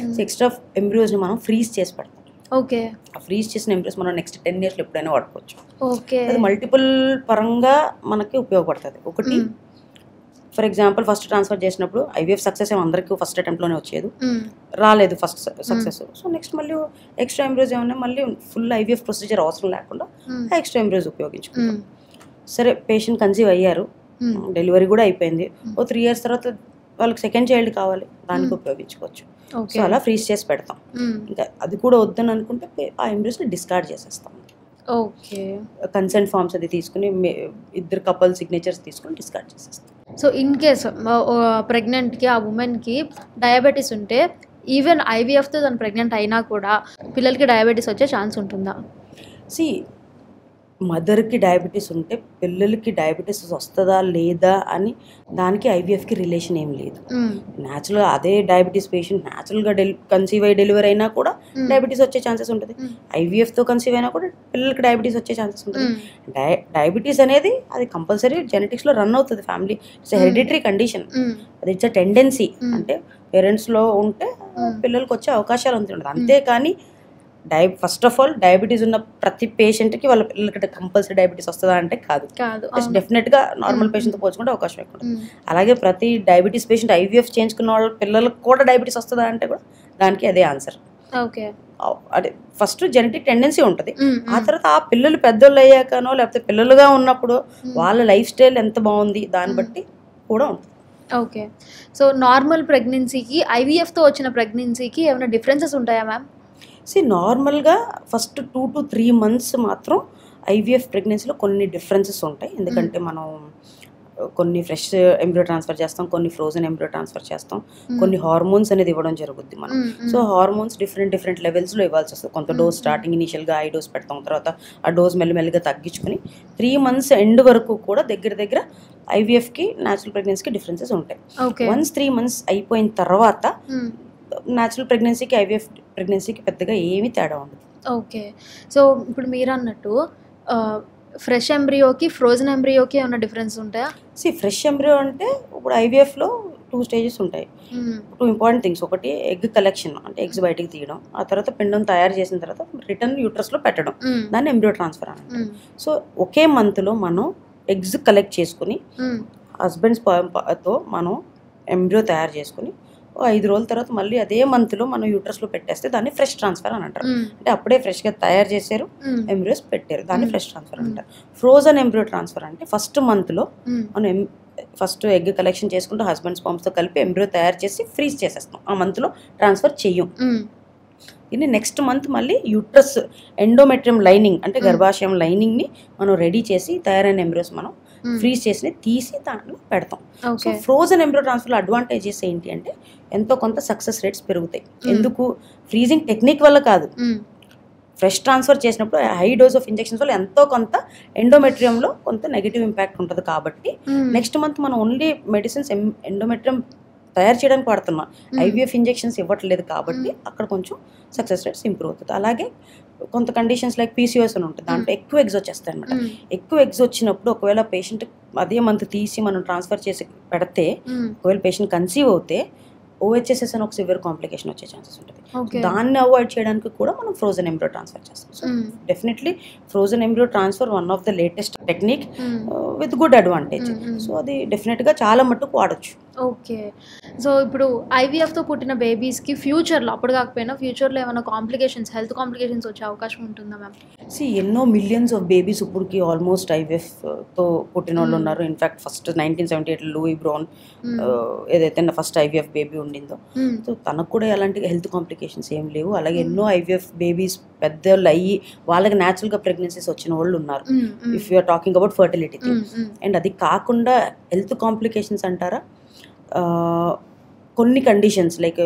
ఎక్స్ట్రా ఎంబ్రియోస్ని మనం ఫ్రీజ్ చేసి పెడతాం. ఓకే. ఆ ఫ్రీజ్ చేసిన ఎంబ్రియోస్ మనం నెక్స్ట్ 10 years ఎప్పుడైనా వాడుకోవచ్చు. ఓకే. అది మల్టిపుల్ పరంగా మనకి ఉపయోగపడుతుంది. ఒకటి, ఫర్ ఎగ్జాంపుల్ ఫస్ట్ ట్రాన్స్ఫర్ చేసినప్పుడు ఐవీఎఫ్ సక్సెస్ ఏమో అందరికీ ఫస్ట్ అటెంప్ట్లోనే వచ్చేది, రాలేదు ఫస్ట్ సక్సెస్. సో నెక్స్ట్ మళ్ళీ ఎక్స్ట్రా ఎంబ్రియోస్ ఏమన్నా మళ్ళీ ఫుల్ ఐవీఎఫ్ ప్రొసీజర్ అవసరం లేకుండా ఎక్స్ట్రా ఎంబ్రియోస్ ఉపయోగించుకుంటాం. సరే, పేషెంట్ కన్సీవ్ అయ్యారు, డెలివరీ కూడా అయిపోయింది, ఓ 3 years తర్వాత వాళ్ళకి సెకండ్ చైల్డ్ కావాలి, దానికి ఉపయోగించుకోవచ్చు. సో అలా ఫ్రీజ్ చేసి పెడతాం. ఇంకా అది కూడా వద్దని అనుకుంటే ఆ ఎంబ్రియోస్ని డిస్కార్డ్ చేసేస్తాం. ఓకే. కన్సెంట్ ఫార్మ్స్ అది తీసుకుని 2 కపుల్ సిగ్నేచర్స్ తీసుకుని డిస్కార్డ్ చేసేస్తాం. సో ఇన్ కేస్ ప్రెగ్నెంట్కి, ఆ ఉమెన్కి డయాబెటీస్ ఉంటే, ఈవెన్ ఐవీఎఫ్తో తను ప్రెగ్నెంట్ అయినా కూడా పిల్లలకి డయాబెటీస్ వచ్చే ఛాన్స్ ఉంటుందా? మదర్కి డయాబెటీస్ ఉంటే పిల్లలకి డయాబెటీస్ వస్తుందా లేదా అని దానికి ఐవీఎఫ్కి రిలేషన్ ఏం లేదు. న్యాచురల్గా అదే డయాబెటీస్ పేషెంట్ న్యాచురల్గా కన్సీవ్ అయ్యి డెలివరీ అయినా కూడా డయాబెటీస్ వచ్చే ఛాన్సెస్ ఉంటుంది. ఐవీఎఫ్తో కన్సీవ్ అయినా కూడా పిల్లలకి డయాబెటీస్ వచ్చే ఛాన్సెస్ ఉంటుంది. డయాబెటీస్ అనేది అది కంపల్సరీ జెనెటిక్స్లో రన్ అవుతుంది, ఫ్యామిలీ, ఇట్స్ హెరిడిటరీ కండిషన్, అది ఇట్స్ అ టెండెన్సీ. అంటే పేరెంట్స్లో ఉంటే పిల్లలకి వచ్చే అవకాశాలు ఉంటుంది. అంతేకాని ఫస్ట్ ఆఫ్ ఆల్ డయాబెటీస్ ఉన్న ప్రతి పేషెంట్కి వాళ్ళ పిల్లలకి కంపల్సరీ డయాబెటీస్ వస్తుందా అంటే కాదు. డెఫినెట్గా నార్మల్ పేషెంట్తో పోల్చుకుంటే అవకాశం ఎక్కువ ఉంటుంది. అలాగే ప్రతి డయాబెటీస్ పేషెంట్ ఐవీఎఫ్ చేయించుకున్న వాళ్ళ పిల్లలకు కూడా డయాబెటీస్ వస్తుందా అంటే కూడా దానికి అదే ఆన్సర్. అదే ఫస్ట్ జెనెటిక్ టెండెన్సీ ఉంటుంది, ఆ తర్వాత ఆ పిల్లలు పెద్దోళ్ళు అయ్యాకనో లేకపోతే పిల్లలుగా ఉన్నప్పుడు వాళ్ళ లైఫ్ స్టైల్ ఎంత బాగుంది దాన్ని బట్టి కూడా ఉంటుంది. ఓకే. సో నార్మల్ ప్రెగ్నెన్సీకి ఐవీఎఫ్తో వచ్చిన ప్రెగ్నెన్సీకి ఏమైనా డిఫరెన్సెస్ ఉంటాయా మ్యామ్? నార్మల్గా ఫస్ట్ 2 to 3 months మాత్రం ఐవీఎఫ్ ప్రెగ్నెన్సీలో కొన్ని డిఫరెన్సెస్ ఉంటాయి. ఎందుకంటే మనం కొన్ని ఫ్రెష్ ఎంబ్రియో ట్రాన్స్ఫర్ చేస్తాం, కొన్ని ఫ్రోజన్ ఎంబ్రియో ట్రాన్స్ఫర్ చేస్తాం, కొన్ని హార్మోన్స్ అనేది ఇవ్వడం జరుగుద్ది మనం. సో హార్మోన్స్ డిఫరెంట్ లెవెల్స్లో ఇవ్వాల్సి వస్తుంది. కొంత డోస్ స్టార్టింగ్ ఇనీషియల్గా హై డోస్ పెడతాం, తర్వాత ఆ డోస్ మెల్లిమెల్లిగా తగ్గించుకుని 3 months ఎండ్ వరకు కూడా దగ్గర ఐవీఎఫ్కి న్యాచురల్ ప్రెగ్నెన్సీకి డిఫరెన్సెస్ ఉంటాయి. వన్స్ 3 months అయిపోయిన తర్వాత న్యాచురల్ ప్రెగ్నెన్సీకి ఐవీఎఫ్ ప్రెగ్నెన్సీకి పెద్దగా ఏమీ తేడా ఉండదు. ఓకే. సో ఇప్పుడు మీరు అన్నట్టు ఫ్రెష్ ఎంబ్రియోకి ఫ్రోజన్ ఎంబ్రియోకి ఏమైనా డిఫరెన్స్ ఉంటాయా? ఫ్రెష్ ఎంబ్రియో అంటే ఇప్పుడు ఐవీఎఫ్లో 2 stages ఉంటాయి. 2 important థింగ్స్. ఒకటి ఎగ్ కలెక్షన్, అంటే ఎగ్స్ బయటికి తీయడం, ఆ తర్వాత పిండం తయారు చేసిన తర్వాత రిటర్న్ యూట్రస్లో పెట్టడం, దాన్ని ఎంబ్రియో ట్రాన్స్ఫర్ అని. సో ఒకే మంత్లో మనం ఎగ్స్ కలెక్ట్ చేసుకుని హస్బెండ్స్ తో మనం ఎంబ్రియో తయారు చేసుకుని 5 రోజుల తర్వాత మళ్ళీ అదే మంత్లో మనం యూట్రస్లో పెట్టేస్తే దాన్ని ఫ్రెష్ ట్రాన్స్ఫర్ అని అంటారు. అంటే అప్పుడే ఫ్రెష్గా తయారు చేశారు, ఎంబ్రియోస్ పెట్టారు, దాన్ని ఫ్రెష్ ట్రాన్స్ఫర్ అంటారు. ఫ్రోజన్ ఎంబ్రియో ట్రాన్స్ఫర్ అంటే ఫస్ట్ మంత్లో మనం ఫస్ట్ ఎగ్ కలెక్షన్ చేసుకుంటూ హస్బెండ్ స్పర్మ్స్తో కలిపి ఎంబ్రియో తయారు చేసి ఫ్రీజ్ చేసేస్తాం, ఆ మంత్లో ట్రాన్స్ఫర్ చెయ్యం. దీన్ని నెక్స్ట్ మంత్ మళ్ళీ యూట్రస్ ఎండోమెట్రియం లైనింగ్ అంటే గర్భాశయం లైనింగ్ని మనం రెడీ చేసి తయారైన ఎంబ్రియోస్ మనం ఫ్రీజ్ చేసి తీసి దాంట్లో పెడతాం. సో ఫ్రోజన్ ఎంబ్రియో ట్రాన్స్ఫర్లో అడ్వాంటేజెస్ ఏంటి అంటే ఎంతో కొంత సక్సెస్ రేట్స్ పెరుగుతాయి. ఎందుకు? ఫ్రీజింగ్ టెక్నిక్ వల్ల కాదు, ఫ్రెష్ ట్రాన్స్ఫర్ చేసినప్పుడు హై డోస్ ఆఫ్ ఇంజెక్షన్స్ వల్ల ఎంతో కొంత ఎండోమెట్రియంలో కొంత నెగిటివ్ ఇంపాక్ట్ ఉంటుంది. కాబట్టి నెక్స్ట్ మంత్ మనం ఓన్లీ మెడిసిన్స్ ఎండోమెట్రియం తయారు చేయడానికి వాడుతున్నాం, ఐవీఎఫ్ ఇంజెక్షన్స్ ఇవ్వట్లేదు. కాబట్టి అక్కడ కొంచెం సక్సెస్ రేట్స్ ఇంప్రూవ్ అవుతుంది. అలాగే కొంత కండిషన్స్ లైక్ పీసీఓఎస్ అని ఉంటుంది, దాంట్లో ఎక్కువ ఎగ్స్ వచ్చేస్తాయి అనమాట. ఎక్కువ ఎగ్స్ వచ్చినప్పుడు ఒకవేళ పేషెంట్ అదే మంత్ తీసి మనం ట్రాన్స్ఫర్ చేసి పెడితే, ఒకవేళ పేషెంట్ కన్సీవ్ అవుతే ఓహెచ్ఎస్ఎస్ అని ఒక సివియర్ కాంప్లికేషన్ వచ్చే ఛాన్సెస్ ఉంటుంది. దాన్ని అవాయిడ్ చేయడానికి కూడా మనం ఫ్రోజన్ ఎంబ్రియో ట్రాన్స్ఫర్ చేస్తాం. So definitely frozen embryo transfer one of the latest technique with good advantage. So అది డెఫినెట్గా చాలా మట్టుకు వాడచ్చు. ఓకే. సో ఇప్పుడు ఐవీఎఫ్తో పుట్టిన బేబీస్కి ఫ్యూచర్లో, అప్పుడు కాకపోయినా ఫ్యూచర్లో ఏమైనా కాంప్లికేషన్స్, హెల్త్ కాంప్లికేషన్స్ వచ్చే అవకాశం ఉంటుందా మ్యామ్? ఎన్నో మిలియన్స్ ఆఫ్ బేబీస్ ఇప్పటికి ఆల్మోస్ట్ ఐవీఎఫ్తో పుట్టిన వాళ్ళు ఉన్నారు. ఇన్ఫాక్ట్ ఫస్ట్ 1978 లూయి బ్రౌన్ ఏదైతే ఫస్ట్ ఐవీఎఫ్ బేబీ ఉండిందో, సో తనకు కూడా ఎలాంటి హెల్త్ కాంప్లికేషన్స్ ఏం లేవు. అలాగే ఎన్నో ఐవీఎఫ్ బేబీస్ పెద్దలు అయ్యి వాళ్ళకి న్యాచురల్గా ప్రెగ్నెన్సీస్ వచ్చిన వాళ్ళు ఉన్నారు, if you're talking about fertility thing. And అది కాకుండా హెల్త్ కాంప్లికేషన్స్ అంటారా, కొన్ని కండిషన్స్ లైక్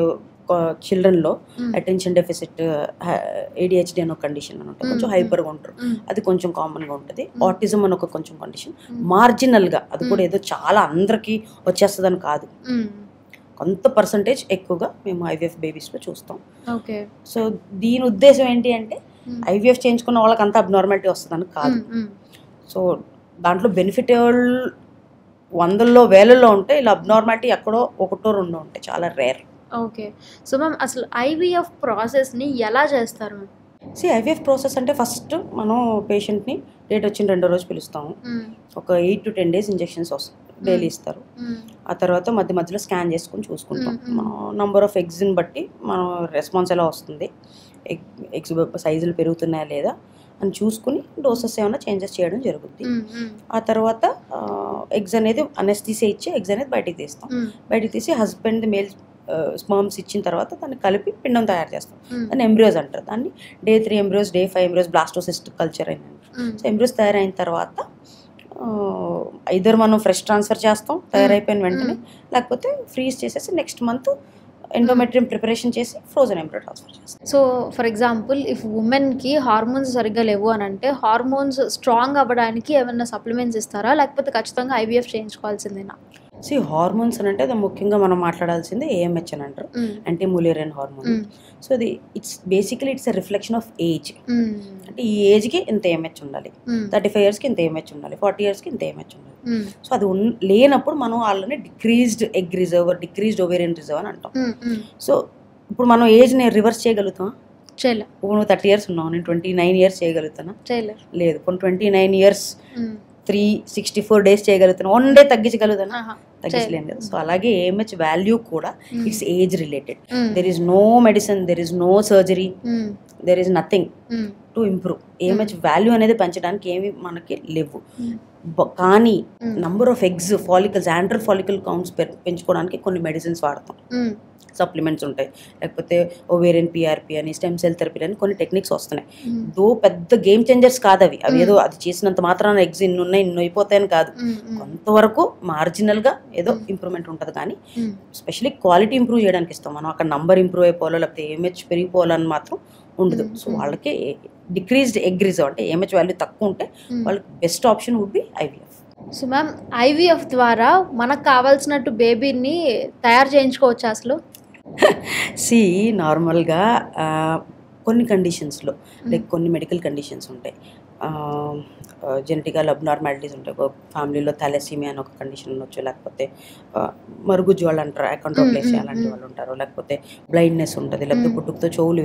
చిల్డ్రన్లో అటెన్షన్ డెఫిసిట్ ఏడిహెచ్డి అని ఒక కండిషన్ అని ఉంటుంది, కొంచెం హైపర్గా ఉంటారు, అది కొంచెం కామన్గా ఉంటుంది. ఆటిజం అని ఒక కొంచెం కండిషన్ మార్జినల్గా, అది కూడా ఏదో చాలా అందరికీ వచ్చేస్తుందని కాదు, కొంత పర్సంటేజ్ ఎక్కువగా మేము ఐవీఎఫ్ బేబీస్లో చూస్తాం. సో దీని ఉద్దేశం ఏంటి అంటే ఐవీఎఫ్ చేయించుకున్న వాళ్ళకి అంత అబ్నార్మాలిటీ వస్తుందని కాదు. సో దాంట్లో బెనిఫిట్ 100లో 1000లో ఉంటే, ఇలా అబ్నార్మాలిటీ ఎక్కడో 1-2 ఉంటాయి, చాలా రేర్. ఓకే. సో మ్యామ్ అసలు ఐవీఎఫ్ ప్రాసెస్ని ఎలా చేస్తారు మ్యామ్? ఐవీఎఫ్ ప్రాసెస్ అంటే ఫస్ట్ మనం పేషెంట్ని డేట్ వచ్చిన 2వ రోజు పిలుస్తాము, ఒక 8 to 10 days ఇంజెక్షన్స్ డైలీ ఇస్తారు. ఆ తర్వాత మధ్యలో స్కాన్ చేసుకుని చూసుకుంటాం, మనం నంబర్ ఆఫ్ ఎగ్స్ని బట్టి మనం రెస్పాన్స్ ఎలా వస్తుంది, ఎగ్స్ సైజులు పెరుగుతున్నాయా లేదా అని చూసుకుని డోసెస్ ఏమైనా చేంజెస్ చేయడం జరుగుద్ది. ఆ తర్వాత ఎగ్స్ అనేది అనెస్థీసియా ఇచ్చి ఎగ్స్ అనేది బయటికి తీస్తాం. బయటికి తీసి హస్బెండ్ మేల్ స్పర్మ్స్ ఇచ్చిన తర్వాత దాన్ని కలిపి పిండం తయారు చేస్తాం, దాన్ని ఎంబ్రియోస్ అంటారు. దాన్ని Day 3 embryos, Day 5 embryos, blastocyst culture అని అంటారు. సో ఎంబ్రియోస్ తయారైన తర్వాత ఐదర్ మనం ఫ్రెష్ ట్రాన్స్ఫర్ చేస్తాం తయారైపోయిన వెంటనే, లేకపోతే ఫ్రీజ్ చేసేసి నెక్స్ట్ మంత్ ఎండోమెట్రియం ప్రిపరేషన్ చేసి ఫ్రోజన్ ఎంబ్రియో ట్రాన్స్ఫర్ చేస్తాం. సో ఫర్ ఎగ్జాంపుల్ ఇఫ్ ఉమెన్కి హార్మోన్స్ సరిగ్గా లేవు అని అంటే హార్మోన్స్ స్ట్రాంగ్ అవ్వడానికి ఏమైనా సప్లిమెంట్స్ ఇస్తారా, లేకపోతే ఖచ్చితంగా ఐవీఎఫ్ చేయించుకోవాల్సిందేనా? హార్మోన్స్ అని అంటే అది ముఖ్యంగా మనం మాట్లాడాల్సింది ఏఎంహెచ్ అని అంటారు, యాంటీ ములేరియన్ హార్మోన్. సో అది it's a reflection of age. అంటే ఈ ఏజ్కి ఇంత ఏఎంహెచ్ ఉండాలి, 35 yearsకి ఇంత ఏఎంహెచ్ ఉండాలి, 40 yearsకి ఇంత ఏఎంహెచ్ ఉండాలి. సో అది లేనప్పుడు మనం వాళ్ళని decreased egg reserve, decreased ovarian reserve అని అంటాం. సో ఇప్పుడు మనం ఏజ్ని రివర్స్ చేయగలుగుతాం? చేయలేదు. నువ్వు 30 years ఉన్నావు, నేను 29 years చేయగలుగుతానా? లేదు. కొన్ని 29 years 364 days చేయగలుగుతాను, 1 day తగ్గించగలుగుతాను? తగ్గించలేను కదా. సో అలాగే ఏఎంహెచ్ వాల్యూ కూడా it's age related. There is no medicine, there is no surgery, there is nothing to improve. AMH value అనేది పెంచడానికి ఏమి మనకి లేవు. కానీ number of eggs, follicles, andral follicle counts పెంచుకోవడానికి కొన్ని మెడిసిన్స్ వాడతాం. సప్లిమెంట్స్ ఉంటాయి, లేకపోతే ఓవేరియన్ పిఆర్పి అని, స్టెమ్ సెల్ థెరపీ అని కొన్ని టెక్నిక్స్ వస్తున్నాయి. దో పెద్ద గేమ్ చేంజర్స్ కాదు అవి ఏదో అది చేసినంత మాత్రాన ఎగ్స్ ఇన్ని ఉన్నాయి ఇన్ని అయిపోతాయని కాదు, కొంతవరకు మార్జినల్గా ఏదో ఇంప్రూవ్మెంట్ ఉంటుంది. కానీ స్పెషల్లీ క్వాలిటీ ఇంప్రూవ్ చేయడానికి ఇస్తాం మనం, అక్కడ నంబర్ ఇంప్రూవ్ అయిపోవాలో లేకపోతే ఏమహెచ్ పెరిగిపోవాలని మాత్రం ఉండదు. సో వాళ్ళకి డిక్రీజ్డ్ ఎగ్ రిజర్వ్ అంటే ఏమహెచ్ వాల్యూ తక్కువ ఉంటే వాళ్ళకి best option would be IVF. So ma'am, IVF ద్వారా మనకు కావాల్సినట్టు బేబీని తయారు చేయించుకోవచ్చు అసలు? సి నార్మల్గా కొన్ని కండిషన్స్లో లైక్ కొన్ని మెడికల్ కండిషన్స్ ఉంటాయి, జెనెటికల్ అబ్నార్మాలిటీస్ ఉంటాయి. ఒక ఫ్యామిలీలో థాలసీమియా అని ఒక కండిషన్ ఉండొచ్చు, లేకపోతే మరుగుజ్జు వాళ్ళు అంటారు, అకాండ్రోప్లేసియా అలాంటి వాళ్ళు ఉంటారు, లేకపోతే బ్లైండ్నెస్ ఉంటుంది, లేకపోతే పుట్టుకతో చెవులు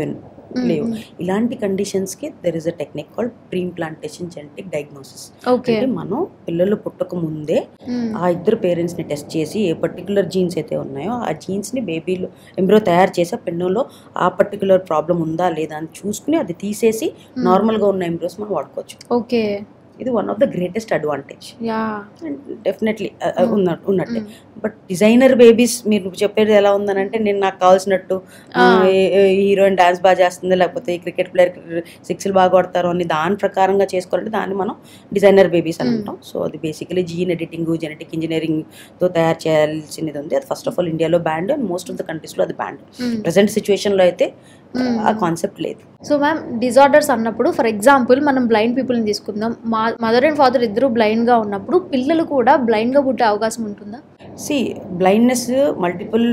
లేవు. ఇలాంటి కండిషన్స్కి there is a technique called preimplantation genetic diagnosis. అంటే మనం పిల్లలు పుట్టక ముందే ఆ ఇద్దరు పేరెంట్స్ని టెస్ట్ చేసి ఏ పర్టికులర్ జీన్స్ అయితే ఉన్నాయో ఆ జీన్స్ని బేబీలో ఎంబ్రో తయారు చేసి ఆ పెన్నులో ఆ పర్టికులర్ ప్రాబ్లం ఉందా లేదా అని చూసుకుని అది తీసేసి నార్మల్గా ఉన్న ఎంబ్రోస్ మనం వాడుకోవచ్చు. ఓకే, ఇది one of the greatest advantage. Definitely ఉన్నట్టే. బట్ డిజైనర్ బేబీస్ మీరు చెప్పేది ఎలా ఉందనంటే, నేను నాకు కావాల్సినట్టు హీరోయిన్ డాన్స్ బాగా చేస్తుంది, లేకపోతే క్రికెట్ ప్లేయర్ సిక్స్లు బాగా కొడతారు అని దాని ప్రకారంగా చేసుకోవాలంటే దాన్ని మనం డిజైనర్ బేబీస్ అని అంటాం. సో అది బేసికలీ జీన్ ఎడిటింగ్, జెనెటిక్ ఇంజనీరింగ్తో తయారు చేయాల్సినది ఉంది. అది ఫస్ట్ ఆఫ్ ఆల్ ఇండియాలో band and most of the కంట్రీస్లో అది బ్యాండ్. ప్రజెంట్ సిచ్యువేషన్లో అయితే ఆ కాన్సెప్ట్ లేదు. సో మ్యామ్, డిజార్డర్స్ అన్నప్పుడు ఫర్ ఎగ్జాంపుల్ మనం బ్లైండ్ పీపుల్ని తీసుకుందాం. మదర్ అండ్ ఫాదర్ ఇద్దరు బ్లైండ్గా ఉన్నప్పుడు పిల్లలు కూడా బ్లైండ్గా పుట్టే అవకాశం ఉంటుందా? సి బ్లైండ్నెస్ మల్టిపుల్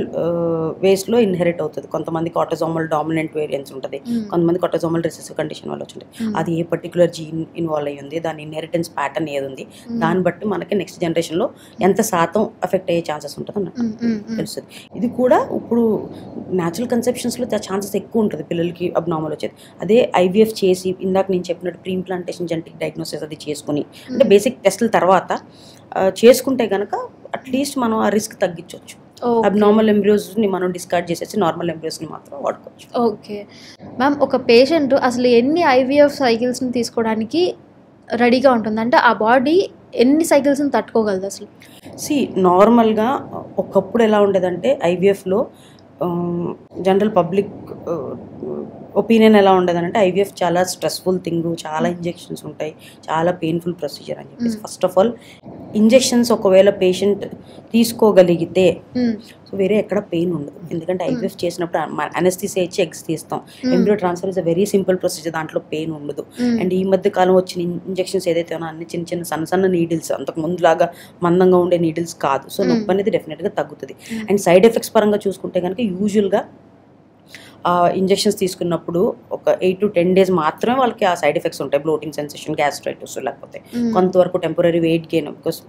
వేస్లో ఇన్హెరిట్ అవుతుంది. కొంతమందికి ఆటోజోమల్ డామినెంట్ వేరియంట్స్ ఉంటుంది, కొంతమందికి ఆటోజోమల్ రిసెసివ్ కండిషన్ వల్ల వచ్చింది. అది ఏ పర్టికులర్ జీన్ ఇన్వాల్వ్ అయ్యి ఉంది, దాని ఇన్హెరిటెన్స్ ప్యాటర్న్ ఏది ఉంది, దాన్ని బట్టి మనకి నెక్స్ట్ జనరేషన్లో ఎంత శాతం ఎఫెక్ట్ అయ్యే ఛాన్సెస్ ఉంటుంది అన్నట్టు తెలుస్తుంది. ఇది కూడా ఇప్పుడు న్యాచురల్ కన్సెప్షన్స్లో ఛాన్సెస్ ఎక్కువ ఉంటుంది పిల్లలకి అబ్నార్మల్ వచ్చేది. అదే ఐవీఎఫ్ చేసి ఇందాక నేను చెప్పినట్టు ప్రీఇంప్లాంటేషన్ జెనెటిక్ డయాగ్నోసిస్ అది చేసుకుని అంటే బేసిక్ టెస్టుల తర్వాత చేసుకుంటే కనుక అట్లీస్ట్ మనం ఆ రిస్క్ తగ్గించవచ్చు. అబ్నార్మల్ ఎంబ్రియోస్ని మనం డిస్కార్డ్ చేసేసి నార్మల్ ఎంబ్రియోస్ని మాత్రం వాడుకోవచ్చు. ఓకే మ్యామ్, ఒక పేషెంట్ అసలు ఎన్ని ఐవీఎఫ్ సైకిల్స్ని తీసుకోవడానికి రెడీగా ఉంటుంది? అంటే ఆ బాడీ ఎన్ని సైకిల్స్ని తట్టుకోగలదు అసలు? సి నార్మల్గా ఒకప్పుడు ఎలా ఉండేదంటే ఐవీఎఫ్లో జనరల్ పబ్లిక్ ఒపీనియన్ ఎలా ఉండేదంటే ఐవీఎఫ్ చాలా స్ట్రెస్ఫుల్ థింగ్, చాలా ఇంజెక్షన్స్ ఉంటాయి, చాలా పెయిన్ఫుల్ ప్రొసీజర్ అని చెప్పేసి. ఫస్ట్ ఆఫ్ ఆల్ ఇంజెక్షన్స్ ఒకవేళ పేషెంట్ తీసుకోగలిగితే సో వేరే ఎక్కడ పెయిన్ ఉండదు. ఎందుకంటే ఐవీఎఫ్ చేసినప్పుడు అనెస్థీసియా ఇచ్చి ఎగ్స్ తీస్తాం. Embryo transfer is a very simple procedure, దాంట్లో పెయిన్ ఉండదు. అండ్ ఈ మధ్య కాలం వచ్చిన ఇంజెక్షన్స్ ఏదైతే ఉన్నా అన్ని చిన్న చిన్న సన్న సన్న నీడిల్స్, అంతకు ముందులాగా మందంగా ఉండే నీడిల్స్ కాదు. సో నొప్పి అనేది డెఫినెట్గా తగ్గుతుంది. అండ్ సైడ్ ఎఫెక్ట్స్ పరంగా చూసుకుంటే కనుక యూజువల్గా ఇంజెక్షన్స్ తీసుకున్నప్పుడు ఒక 8 to 10 days మాత్రమే వాళ్ళకి ఆ సైడ్ ఎఫెక్ట్స్ ఉంటాయి. బ్లోటింగ్ సెన్సేషన్, గ్యాస్ట్రైటిస్, లేకపోతే కొంతవరకు టెంపరీ వెయిట్ గెయిన్, బికాస్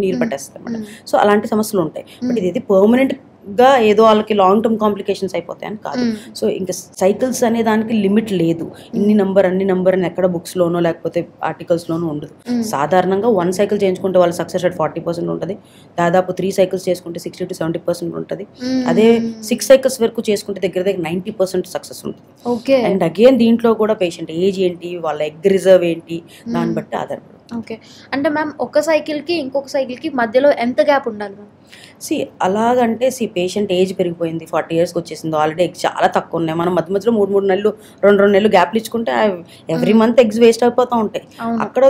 నీరు పట్టేస్తుంది అనమాట. సో అలాంటి సమస్యలు ఉంటాయి. బట్ ఇది పర్మనెంట్గా ఏదో వాళ్ళకి లాంగ్ టర్మ్ కాంప్లికేషన్స్ అయిపోతాయని కాదు. సో ఇంకా సైకిల్స్ అనే దానికి లిమిట్ లేదు. అన్ని నంబర్ అని ఎక్కడ బుక్స్లోనో లేకపోతే ఆర్టికల్స్లోనూ ఉండదు. సాధారణంగా 1 సైకిల్ చేయించుకుంటే వాళ్ళ సక్సెస్ రేట్ 40% ఉంటుంది. దాదాపు 3 సైకిల్స్ చేసుకుంటే 60 to 70% ఉంటుంది. అదే 6 సైకిల్స్ వరకు చేసుకుంటే దగ్గర 90% సక్సెస్ ఉంటుంది. ఓకే. అండ్ అగైన్ దీంట్లో కూడా పేషెంట్ ఏజ్ ఏంటి, వాళ్ళ ఎగ్ రిజర్వ్ ఏంటి, దాన్ని బట్టి ఆధారపడి. ఓకే, అంటే మ్యామ్ ఒక సైకిల్కి ఇంకొక సైకిల్కి మధ్యలో ఎంత గ్యాప్ ఉండాలి మ్యామ్? అలాగంటే పేషెంట్ ఏజ్ పెరిగిపోయింది, 40 yearsకి వచ్చేసింది, ఆల్రెడీ ఎగ్స్ చాలా తక్కువ ఉన్నాయి. మనం మధ్య మధ్యలో 3 నెలలు 2 నెలలు గ్యాప్లు ఇచ్చుకుంటే ఎవ్రీ మంత్ ఎగ్స్ వేస్ట్ అయిపోతూ ఉంటాయి. అక్కడ